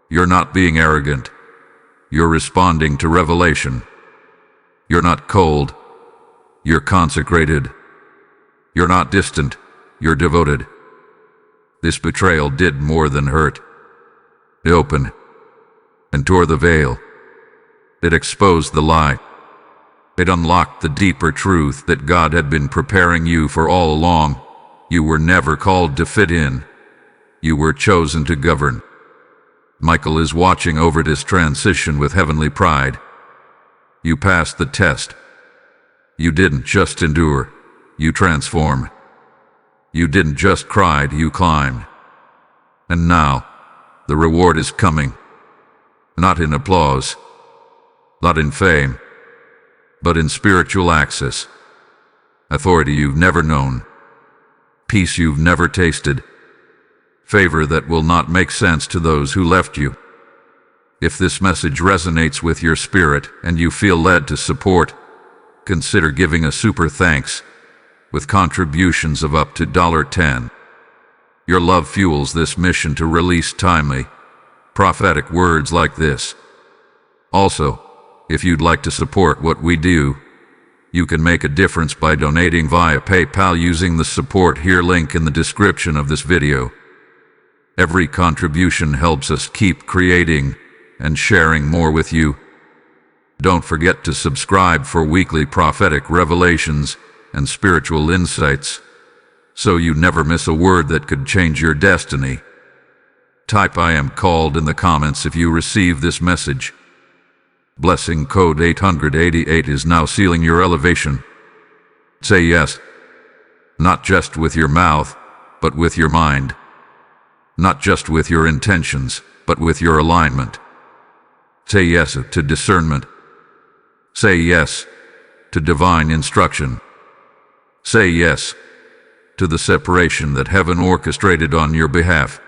You're not being arrogant. You're responding to revelation. You're not cold. You're consecrated. You're not distant. You're devoted. This betrayal did more than hurt. It opened and tore the veil. It exposed the lie. It unlocked the deeper truth that God had been preparing you for all along. You were never called to fit in. You were chosen to govern. Michael is watching over this transition with heavenly pride. You passed the test. You didn't just endure, you transformed. You didn't just cry, you climbed. And now, the reward is coming. Not in applause, not in fame, but in spiritual access. Authority you've never known. Peace you've never tasted. Favor that will not make sense to those who left you. If this message resonates with your spirit and you feel led to support, consider giving a super thanks with contributions of up to $10. Your love fuels this mission to release timely, prophetic words like this. Also, if you'd like to support what we do, you can make a difference by donating via PayPal using the support here link in the description of this video. Every contribution helps us keep creating and sharing more with you. Don't forget to subscribe for weekly prophetic revelations and spiritual insights, so you never miss a word that could change your destiny. Type "I am called" in the comments if you receive this message. Blessing code 888 is now sealing your elevation. Say yes, not just with your mouth, but with your mind. Not just with your intentions, but with your alignment. Say yes to discernment. Say yes to divine instruction. Say yes to the separation that heaven orchestrated on your behalf.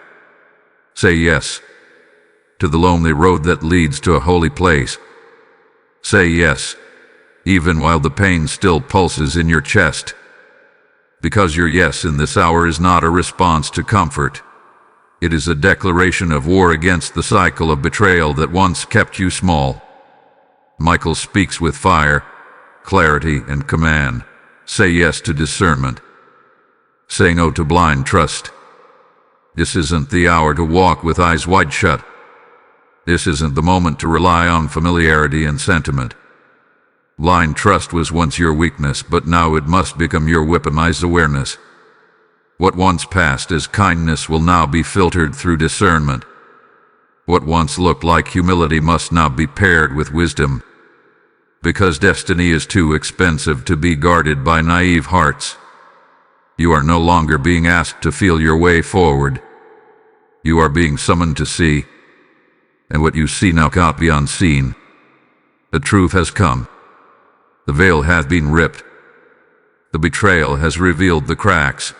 Say yes to the lonely road that leads to a holy place. Say yes, even while the pain still pulses in your chest. Because your yes in this hour is not a response to comfort. It is a declaration of war against the cycle of betrayal that once kept you small. Michael speaks with fire, clarity, and command. Say yes to discernment. Say no to blind trust. This isn't the hour to walk with eyes wide shut. This isn't the moment to rely on familiarity and sentiment. Blind trust was once your weakness, but now it must become your weaponized awareness. What once passed as kindness will now be filtered through discernment. What once looked like humility must now be paired with wisdom. Because destiny is too expensive to be guarded by naive hearts. You are no longer being asked to feel your way forward. You are being summoned to see. And what you see now cannot be unseen. The truth has come. The veil hath been ripped. The betrayal has revealed the cracks.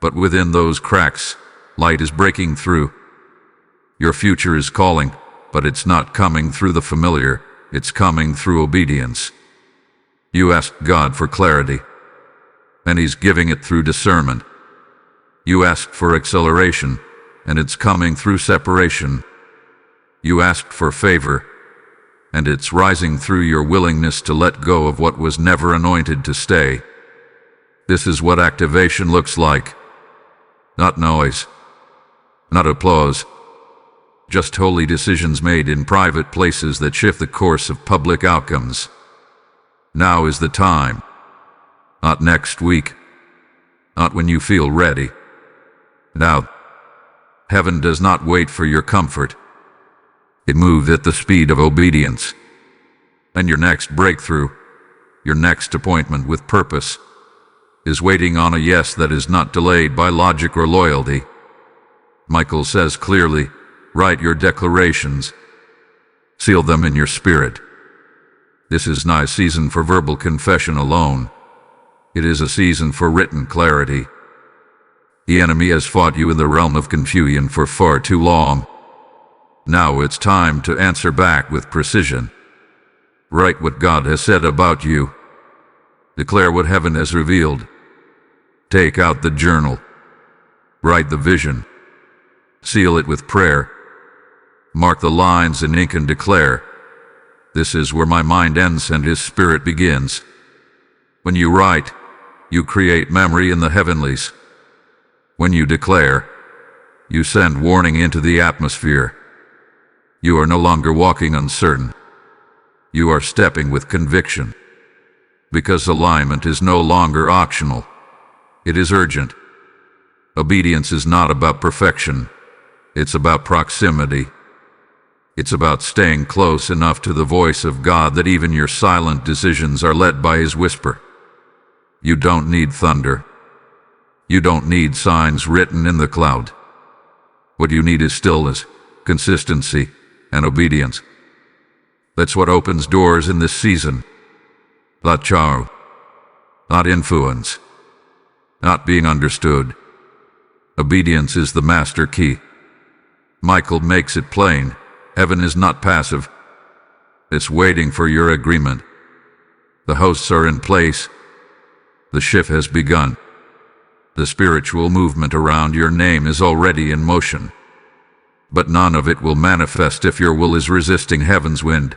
But within those cracks, light is breaking through. Your future is calling, but it's not coming through the familiar, it's coming through obedience. You asked God for clarity, and He's giving it through discernment. You asked for acceleration, and it's coming through separation. You asked for favor, and it's rising through your willingness to let go of what was never anointed to stay. This is what activation looks like. Not noise, not applause, just holy decisions made in private places that shift the course of public outcomes. Now is the time. Not next week. Not when you feel ready. Now, heaven does not wait for your comfort. It moves at the speed of obedience. And your next breakthrough, your next appointment with purpose, is waiting on a yes that is not delayed by logic or loyalty. Michael says clearly, write your declarations. Seal them in your spirit. This is not a season for verbal confession alone. It is a season for written clarity. The enemy has fought you in the realm of confusion for far too long. Now it's time to answer back with precision. Write what God has said about you. Declare what heaven has revealed. Take out the journal. Write the vision. Seal it with prayer. Mark the lines in ink and declare, this is where my mind ends and His Spirit begins. When you write, you create memory in the heavenlies. When you declare, you send warning into the atmosphere. You are no longer walking uncertain. You are stepping with conviction. Because alignment is no longer optional. It is urgent. Obedience is not about perfection. It's about proximity. It's about staying close enough to the voice of God that even your silent decisions are led by His whisper. You don't need thunder. You don't need signs written in the cloud. What you need is stillness, consistency, and obedience. That's what opens doors in this season. Not charm, not influence, not being understood. Obedience is the master key. Michael makes it plain. Heaven is not passive. It's waiting for your agreement. The hosts are in place. The shift has begun. The spiritual movement around your name is already in motion. But none of it will manifest if your will is resisting heaven's wind.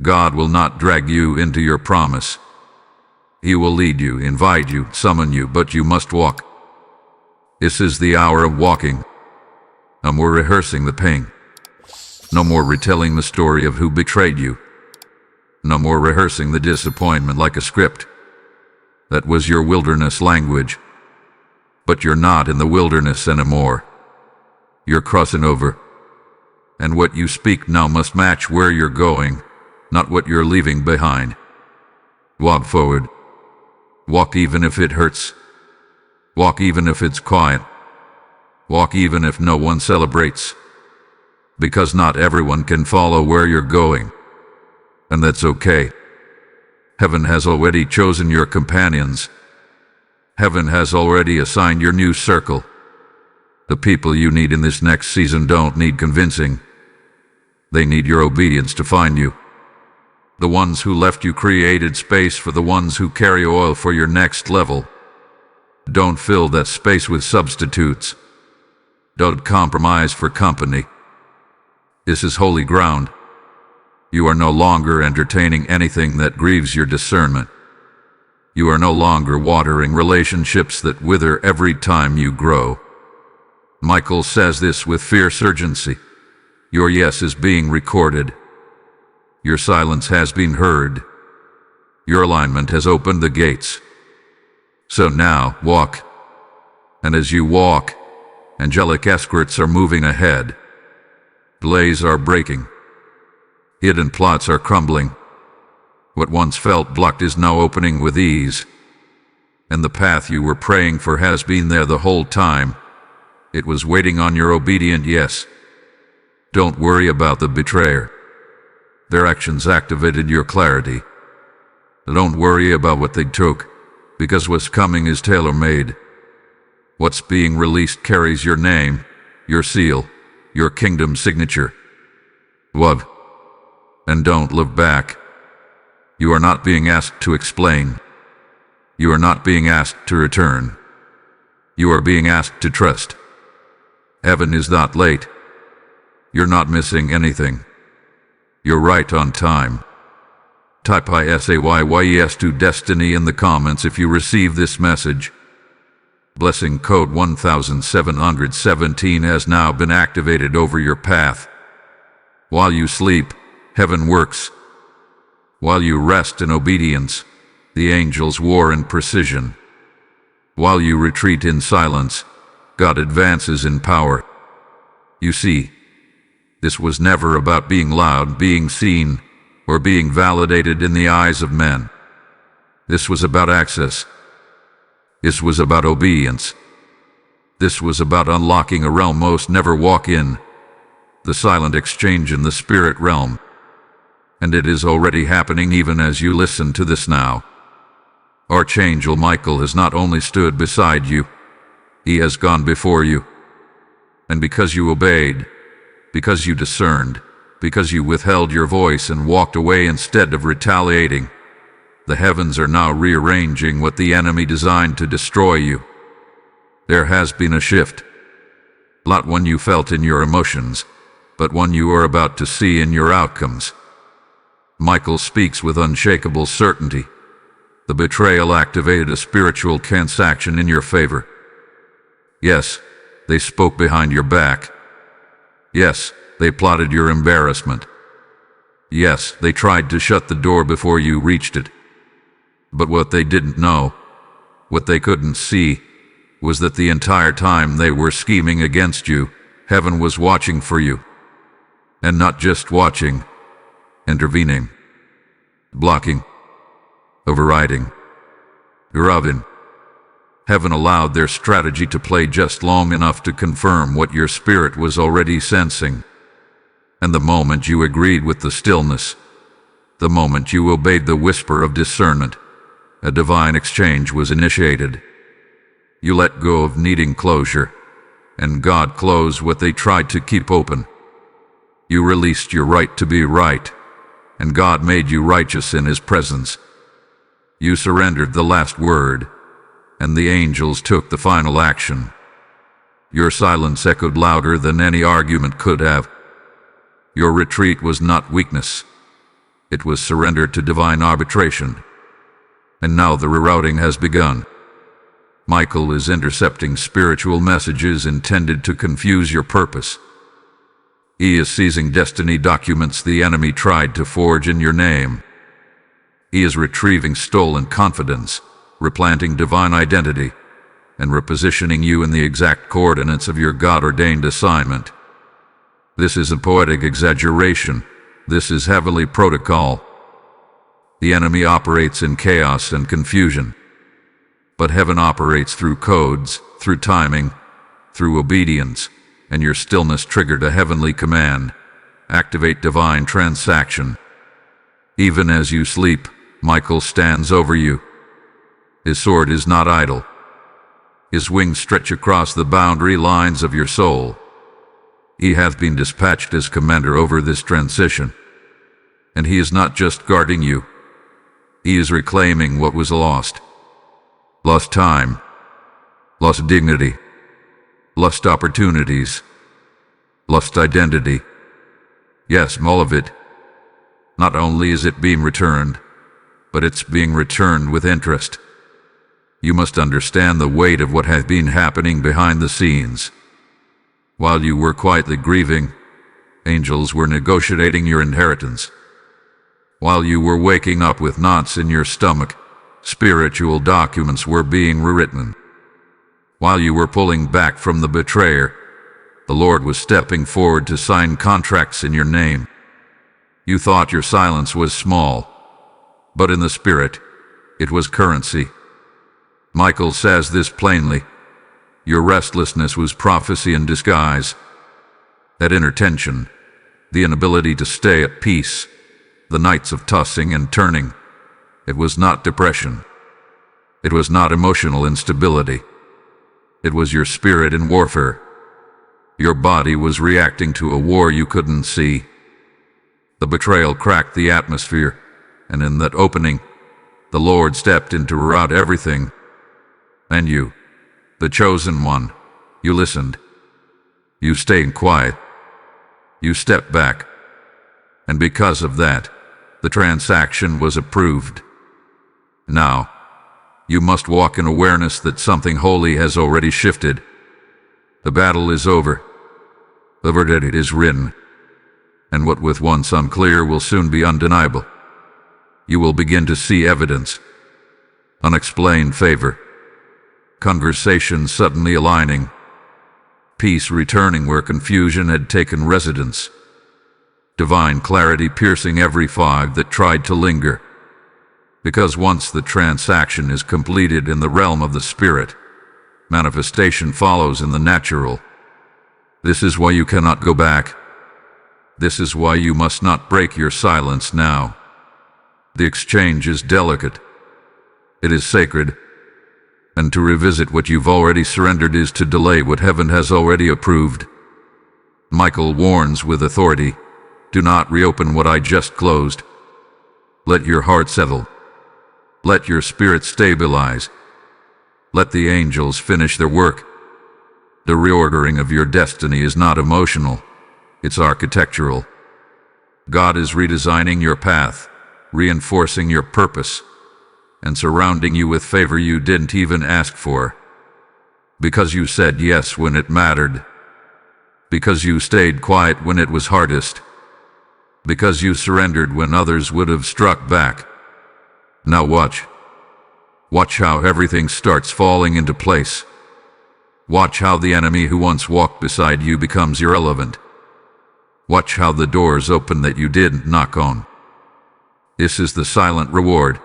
God will not drag you into your promise. He will lead you, invite you, summon you, but you must walk. This is the hour of walking. No more rehearsing the pain. No more retelling the story of who betrayed you. No more rehearsing the disappointment like a script. That was your wilderness language. But you're not in the wilderness anymore. You're crossing over. And what you speak now must match where you're going, not what you're leaving behind. Walk forward. Walk even if it hurts. Walk even if it's quiet. Walk even if no one celebrates. Because not everyone can follow where you're going. And that's okay. Heaven has already chosen your companions. Heaven has already assigned your new circle. The people you need in this next season don't need convincing. They need your obedience to find you. The ones who left you created space for the ones who carry oil for your next level. Don't fill that space with substitutes. Don't compromise for company. This is holy ground. You are no longer entertaining anything that grieves your discernment. You are no longer watering relationships that wither every time you grow. Michael says this with fierce urgency. Your yes is being recorded. Your silence has been heard. Your alignment has opened the gates. So now, walk. And as you walk, angelic escorts are moving ahead. Delays are breaking. Hidden plots are crumbling. What once felt blocked is now opening with ease. And the path you were praying for has been there the whole time. It was waiting on your obedient yes. Don't worry about the betrayer. Their actions activated your clarity. Don't worry about what they took, because what's coming is tailor-made. What's being released carries your name, your seal, your kingdom signature. Love. And don't look back. You are not being asked to explain. You are not being asked to return. You are being asked to trust. Heaven is not late. You're not missing anything. You're right on time. Type ISAYYES to Destiny in the comments if you receive this message. Blessing code 1717 has now been activated over your path. While you sleep, heaven works. While you rest in obedience, the angels war in precision. While you retreat in silence, God advances in power. You see, this was never about being loud, being seen, or being validated in the eyes of men. This was about access. This was about obedience. This was about unlocking a realm most never walk in, the silent exchange in the spirit realm. And it is already happening even as you listen to this now. Archangel Michael has not only stood beside you, he has gone before you. And because you obeyed, because you discerned, because you withheld your voice and walked away instead of retaliating, the heavens are now rearranging what the enemy designed to destroy you. There has been a shift. Not one you felt in your emotions, but one you are about to see in your outcomes. Michael speaks with unshakable certainty. The betrayal activated a spiritual transaction in your favor. Yes, they spoke behind your back. Yes, they plotted your embarrassment. Yes, they tried to shut the door before you reached it. But what they didn't know, what they couldn't see, was that the entire time they were scheming against you, heaven was watching for you. And not just watching, intervening, blocking, overriding, Robin. Heaven allowed their strategy to play just long enough to confirm what your spirit was already sensing. And the moment you agreed with the stillness, the moment you obeyed the whisper of discernment, a divine exchange was initiated. You let go of needing closure, and God closed what they tried to keep open. You released your right to be right, and God made you righteous in His presence. You surrendered the last word, and the angels took the final action. Your silence echoed louder than any argument could have. Your retreat was not weakness. It was surrender to divine arbitration. And now the rerouting has begun. Michael is intercepting spiritual messages intended to confuse your purpose. He is seizing destiny documents the enemy tried to forge in your name. He is retrieving stolen confidence, replanting divine identity, and repositioning you in the exact coordinates of your God-ordained assignment. This is a poetic exaggeration. This is heavenly protocol. The enemy operates in chaos and confusion, but heaven operates through codes, through timing, through obedience, and your stillness triggered a heavenly command. Activate divine transaction. Even as you sleep, Michael stands over you. His sword is not idle. His wings stretch across the boundary lines of your soul. He hath been dispatched as commander over this transition. And he is not just guarding you. He is reclaiming what was lost. Lost time. Lost dignity. Lost opportunities. Lost identity. Yes, all of it. Not only is it being returned, but it's being returned with interest. You must understand the weight of what has been happening behind the scenes. While you were quietly grieving, angels were negotiating your inheritance. While you were waking up with knots in your stomach, spiritual documents were being rewritten. While you were pulling back from the betrayer, the Lord was stepping forward to sign contracts in your name. You thought your silence was small, but in the spirit, it was currency. Michael says this plainly. Your restlessness was prophecy in disguise. That inner tension, the inability to stay at peace, the nights of tossing and turning, it was not depression. It was not emotional instability. It was your spirit in warfare. Your body was reacting to a war you couldn't see. The betrayal cracked the atmosphere, and in that opening, the Lord stepped in to reroute everything. And you, the chosen one, you listened. You stayed quiet. You stepped back. And because of that, the transaction was approved. Now, you must walk in awareness that something holy has already shifted. The battle is over. The verdict is written. And what was once unclear will soon be undeniable. You will begin to see evidence. Unexplained favor. Conversation suddenly aligning. Peace returning where confusion had taken residence. Divine clarity piercing every fog that tried to linger. Because once the transaction is completed in the realm of the spirit, manifestation follows in the natural. This is why you cannot go back. This is why you must not break your silence now. The exchange is delicate. It is sacred. And to revisit what you've already surrendered is to delay what heaven has already approved. Michael warns with authority, do not reopen what I just closed. Let your heart settle. Let your spirit stabilize. Let the angels finish their work. The reordering of your destiny is not emotional, it's architectural. God is redesigning your path, reinforcing your purpose, and surrounding you with favor you didn't even ask for. Because you said yes when it mattered. Because you stayed quiet when it was hardest. Because you surrendered when others would have struck back. Now watch. Watch how everything starts falling into place. Watch how the enemy who once walked beside you becomes irrelevant. Watch how the doors open that you didn't knock on. This is the silent reward.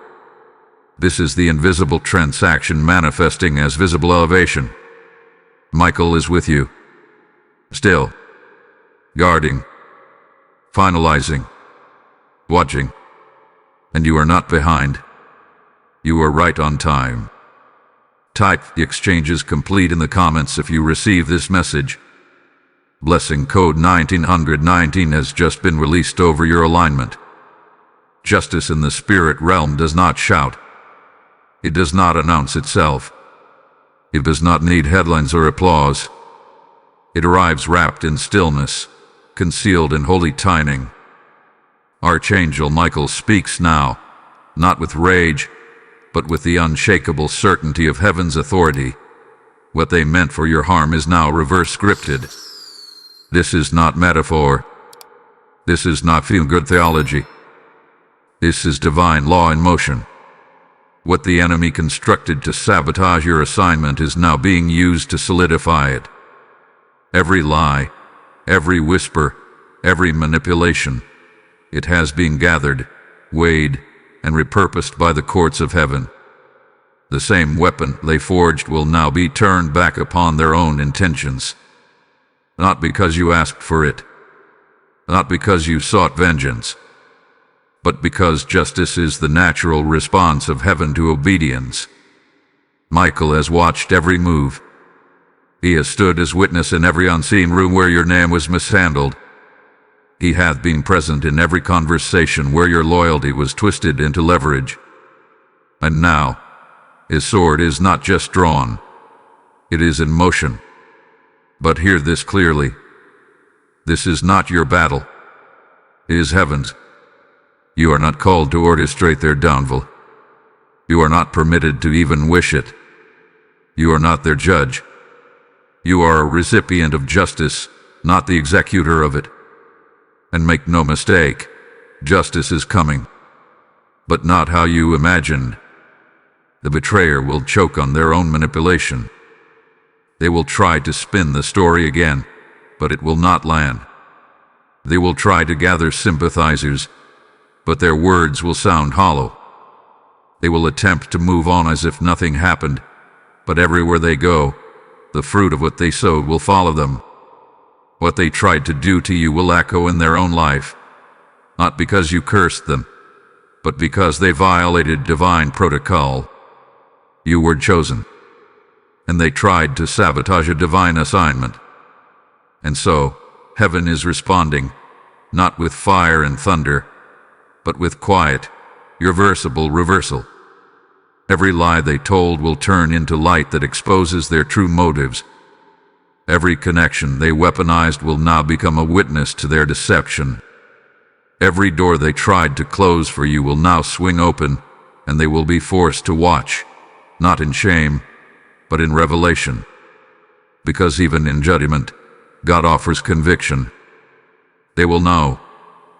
This is the invisible transaction manifesting as visible elevation. Michael is with you. Still. Guarding. Finalizing. Watching. And you are not behind. You are right on time. Type the exchange is complete in the comments if you receive this message. Blessing code 1919 has just been released over your alignment. Justice in the spirit realm does not shout. It does not announce itself. It does not need headlines or applause. It arrives wrapped in stillness, concealed in holy timing. Archangel Michael speaks now, not with rage, but with the unshakable certainty of heaven's authority. What they meant for your harm is now reverse scripted. This is not metaphor. This is not feel-good theology. This is divine law in motion. What the enemy constructed to sabotage your assignment is now being used to solidify it. Every lie, every whisper, every manipulation, it has been gathered, weighed, and repurposed by the courts of heaven. The same weapon they forged will now be turned back upon their own intentions. Not because you asked for it, not because you sought vengeance, but because justice is the natural response of heaven to obedience. Michael has watched every move. He has stood as witness in every unseen room where your name was mishandled. He hath been present in every conversation where your loyalty was twisted into leverage. And now, his sword is not just drawn, it is in motion. But hear this clearly. This is not your battle. It is heaven's. You are not called to orchestrate their downfall. You are not permitted to even wish it. You are not their judge. You are a recipient of justice, not the executor of it. And make no mistake, justice is coming. But not how you imagined. The betrayer will choke on their own manipulation. They will try to spin the story again, but it will not land. They will try to gather sympathizers, but their words will sound hollow. They will attempt to move on as if nothing happened, but everywhere they go, the fruit of what they sowed will follow them. What they tried to do to you will echo in their own life, not because you cursed them, but because they violated divine protocol. You were chosen, and they tried to sabotage a divine assignment. And so, heaven is responding, not with fire and thunder, but with quiet, irreversible reversal. Every lie they told will turn into light that exposes their true motives. Every connection they weaponized will now become a witness to their deception. Every door they tried to close for you will now swing open, and they will be forced to watch, not in shame, but in revelation. Because even in judgment, God offers conviction. They will know,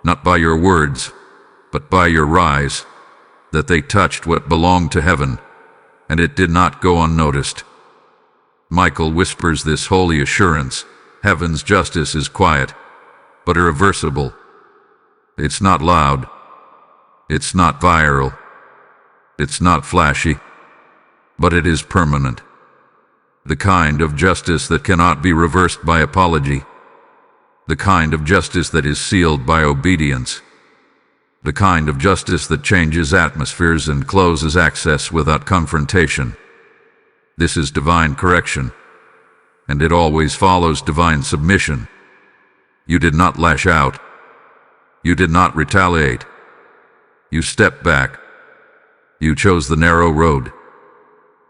not by your words, but by your rise, that they touched what belonged to heaven, and it did not go unnoticed. Michael whispers this holy assurance: heaven's justice is quiet, but irreversible. It's not loud. It's not viral. It's not flashy. But it is permanent. The kind of justice that cannot be reversed by apology. The kind of justice that is sealed by obedience. The kind of justice that changes atmospheres and closes access without confrontation. This is divine correction, and it always follows divine submission. You did not lash out. You did not retaliate. You stepped back. You chose the narrow road.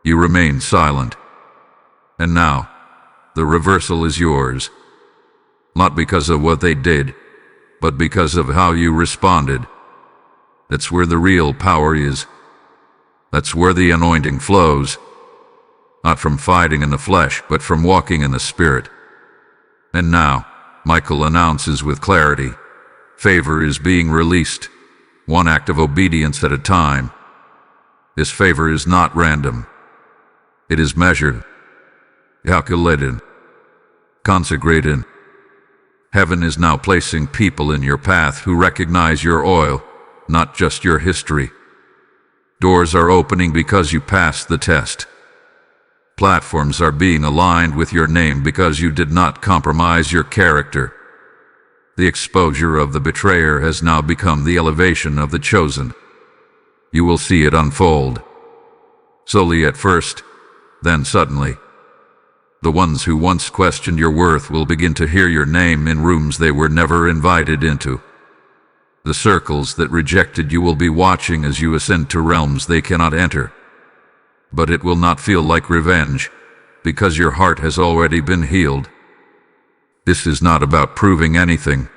You remained silent. And now, the reversal is yours. Not because of what they did, but because of how you responded. That's where the real power is. That's where the anointing flows. Not from fighting in the flesh, but from walking in the Spirit. And now, Michael announces with clarity, favor is being released, one act of obedience at a time. This favor is not random. It is measured, calculated, consecrated. Heaven is now placing people in your path who recognize your oil, not just your history. Doors are opening because you passed the test. Platforms are being aligned with your name because you did not compromise your character. The exposure of the betrayer has now become the elevation of the chosen. You will see it unfold. Slowly at first, then suddenly. The ones who once questioned your worth will begin to hear your name in rooms they were never invited into. The circles that rejected you will be watching as you ascend to realms they cannot enter. But it will not feel like revenge, because your heart has already been healed. This is not about proving anything.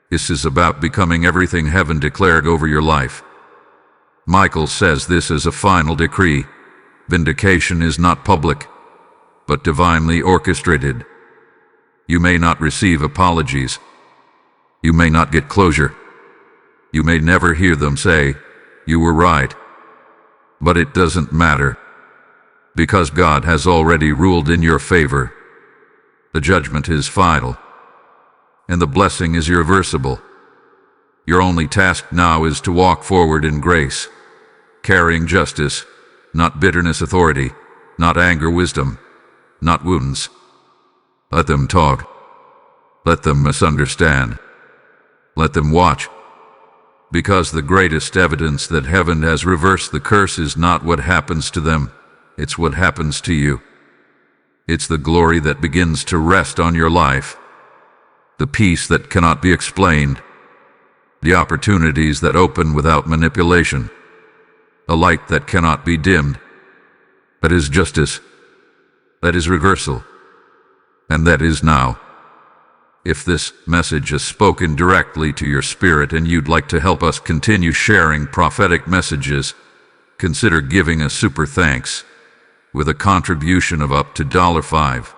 This is about becoming everything heaven declared over your life. Michael says this is a final decree. Vindication is not public, but divinely orchestrated. You may not receive apologies. You may not get closure. You may never hear them say, "You were right." But it doesn't matter, because God has already ruled in your favor. The judgment is final, and the blessing is irreversible. Your only task now is to walk forward in grace, carrying justice, not bitterness, authority, not anger, wisdom, not wounds. Let them talk. Let them misunderstand. Let them watch. Because the greatest evidence that heaven has reversed the curse is not what happens to them, it's what happens to you. It's the glory that begins to rest on your life, the peace that cannot be explained, the opportunities that open without manipulation, a light that cannot be dimmed. That is justice. That is reversal. And that is now. If this message is spoken directly to your spirit and you'd like to help us continue sharing prophetic messages, consider giving a super thanks with a contribution of up to $5.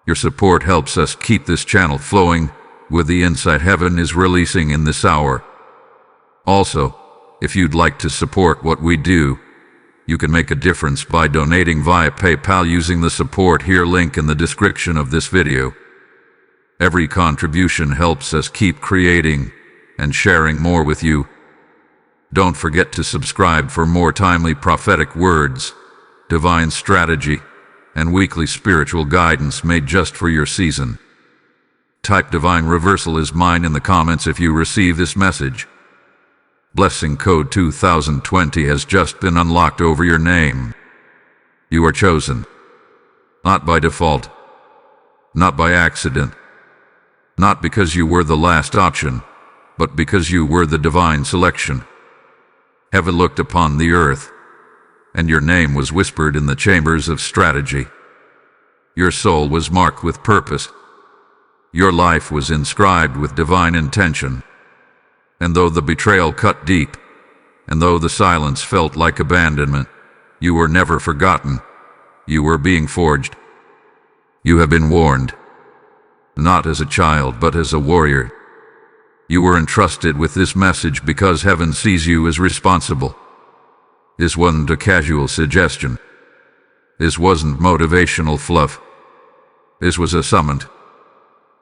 Your support helps us keep this channel flowing with the insight heaven is releasing in this hour. Also, if you'd like to support what we do, you can make a difference by donating via PayPal using the support here link in the description of this video. Every contribution helps us keep creating and sharing more with you. Don't forget to subscribe for more timely prophetic words, divine strategy, and weekly spiritual guidance made just for your season. Type divine reversal is mine in the comments if you receive this message. Blessing code 2020 has just been unlocked over your name. You are chosen. Not by default. Not by accident. Not because you were the last option, but because you were the divine selection. Heaven looked upon the earth, and your name was whispered in the chambers of strategy. Your soul was marked with purpose. Your life was inscribed with divine intention. And though the betrayal cut deep, and though the silence felt like abandonment, you were never forgotten. You were being forged. You have been warned. Not as a child, but as a warrior. You were entrusted with this message because heaven sees you as responsible. This wasn't a casual suggestion. This wasn't motivational fluff. This was a summon.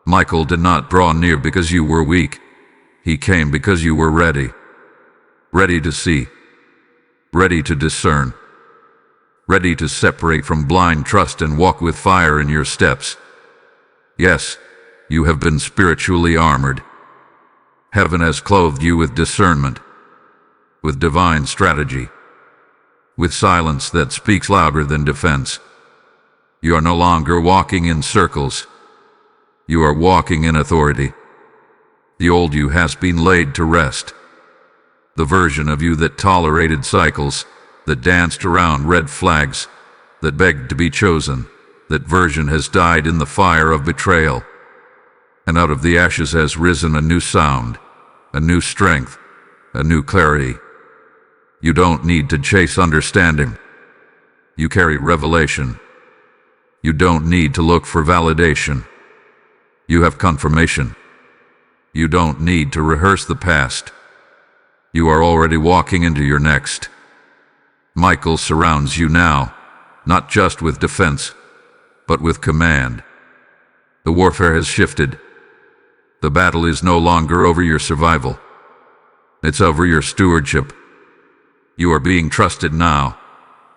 Michael did not draw near because you were weak. He came because you were ready. Ready to see. Ready to discern. Ready to separate from blind trust and walk with fire in your steps. Yes, you have been spiritually armored. Heaven has clothed you with discernment, with divine strategy, with silence that speaks louder than defense. You are no longer walking in circles. You are walking in authority. The old you has been laid to rest. The version of you that tolerated cycles, that danced around red flags, that begged to be chosen, that version has died in the fire of betrayal. And out of the ashes has risen a new sound, a new strength, a new clarity. You don't need to chase understanding. You carry revelation. You don't need to look for validation. You have confirmation. You don't need to rehearse the past. You are already walking into your next. Michael surrounds you now, not just with defense, but with command. The warfare has shifted. The battle is no longer over your survival. It's over your stewardship. You are being trusted now,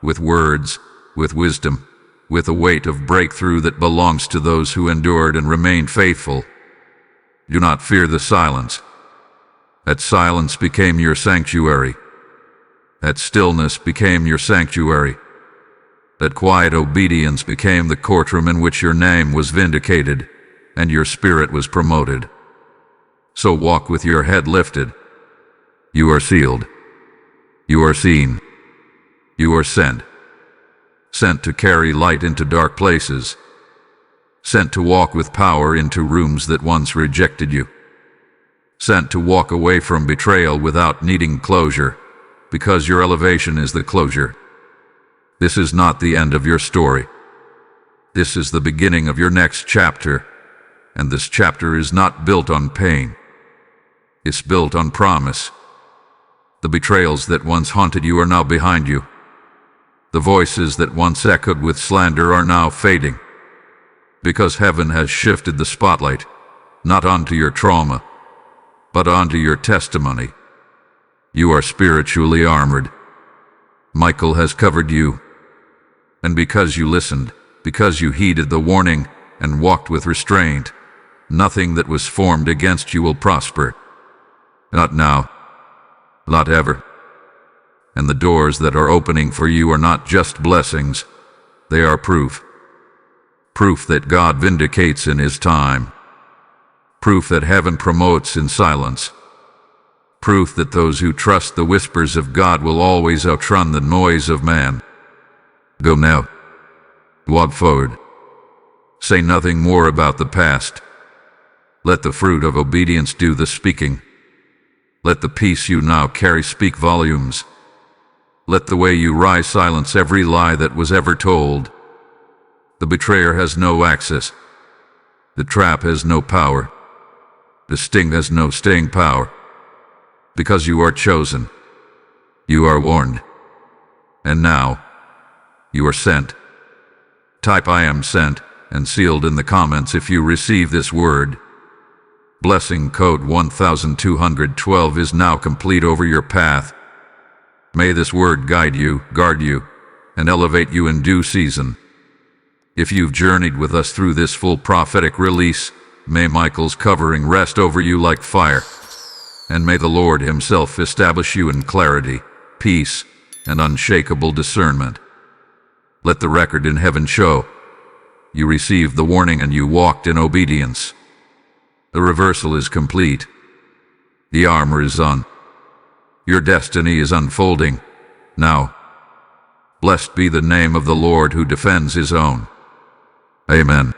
with words, with wisdom, with a weight of breakthrough that belongs to those who endured and remained faithful. Do not fear the silence. That silence became your sanctuary. That stillness became your sanctuary. That quiet obedience became the courtroom in which your name was vindicated and your spirit was promoted. So walk with your head lifted. You are sealed. You are seen. You are sent. Sent to carry light into dark places. Sent to walk with power into rooms that once rejected you. Sent to walk away from betrayal without needing closure, because your elevation is the closure. This is not the end of your story. This is the beginning of your next chapter, and this chapter is not built on pain. It's built on promise. The betrayals that once haunted you are now behind you. The voices that once echoed with slander are now fading, because heaven has shifted the spotlight, not onto your trauma, but onto your testimony. You are spiritually armored. Michael has covered you. And because you listened, because you heeded the warning and walked with restraint, nothing that was formed against you will prosper. Not now, not ever. And the doors that are opening for you are not just blessings, they are proof. Proof that God vindicates in His time. Proof that heaven promotes in silence. Proof that those who trust the whispers of God will always outrun the noise of man. Go now. Walk forward. Say nothing more about the past. Let the fruit of obedience do the speaking. Let the peace you now carry speak volumes. Let the way you rise silence every lie that was ever told. The betrayer has no access. The trap has no power. The sting has no staying power. Because you are chosen. You are warned. And now, you are sent. Type I am sent and sealed in the comments if you receive this word. Blessing code 1212 is now complete over your path. May this word guide you, guard you, and elevate you in due season. If you've journeyed with us through this full prophetic release, may Michael's covering rest over you like fire. And may the Lord Himself establish you in clarity, peace, and unshakable discernment. Let the record in heaven show. You received the warning and you walked in obedience. The reversal is complete. The armor is on. Your destiny is unfolding. Now, blessed be the name of the Lord who defends His own. Amen.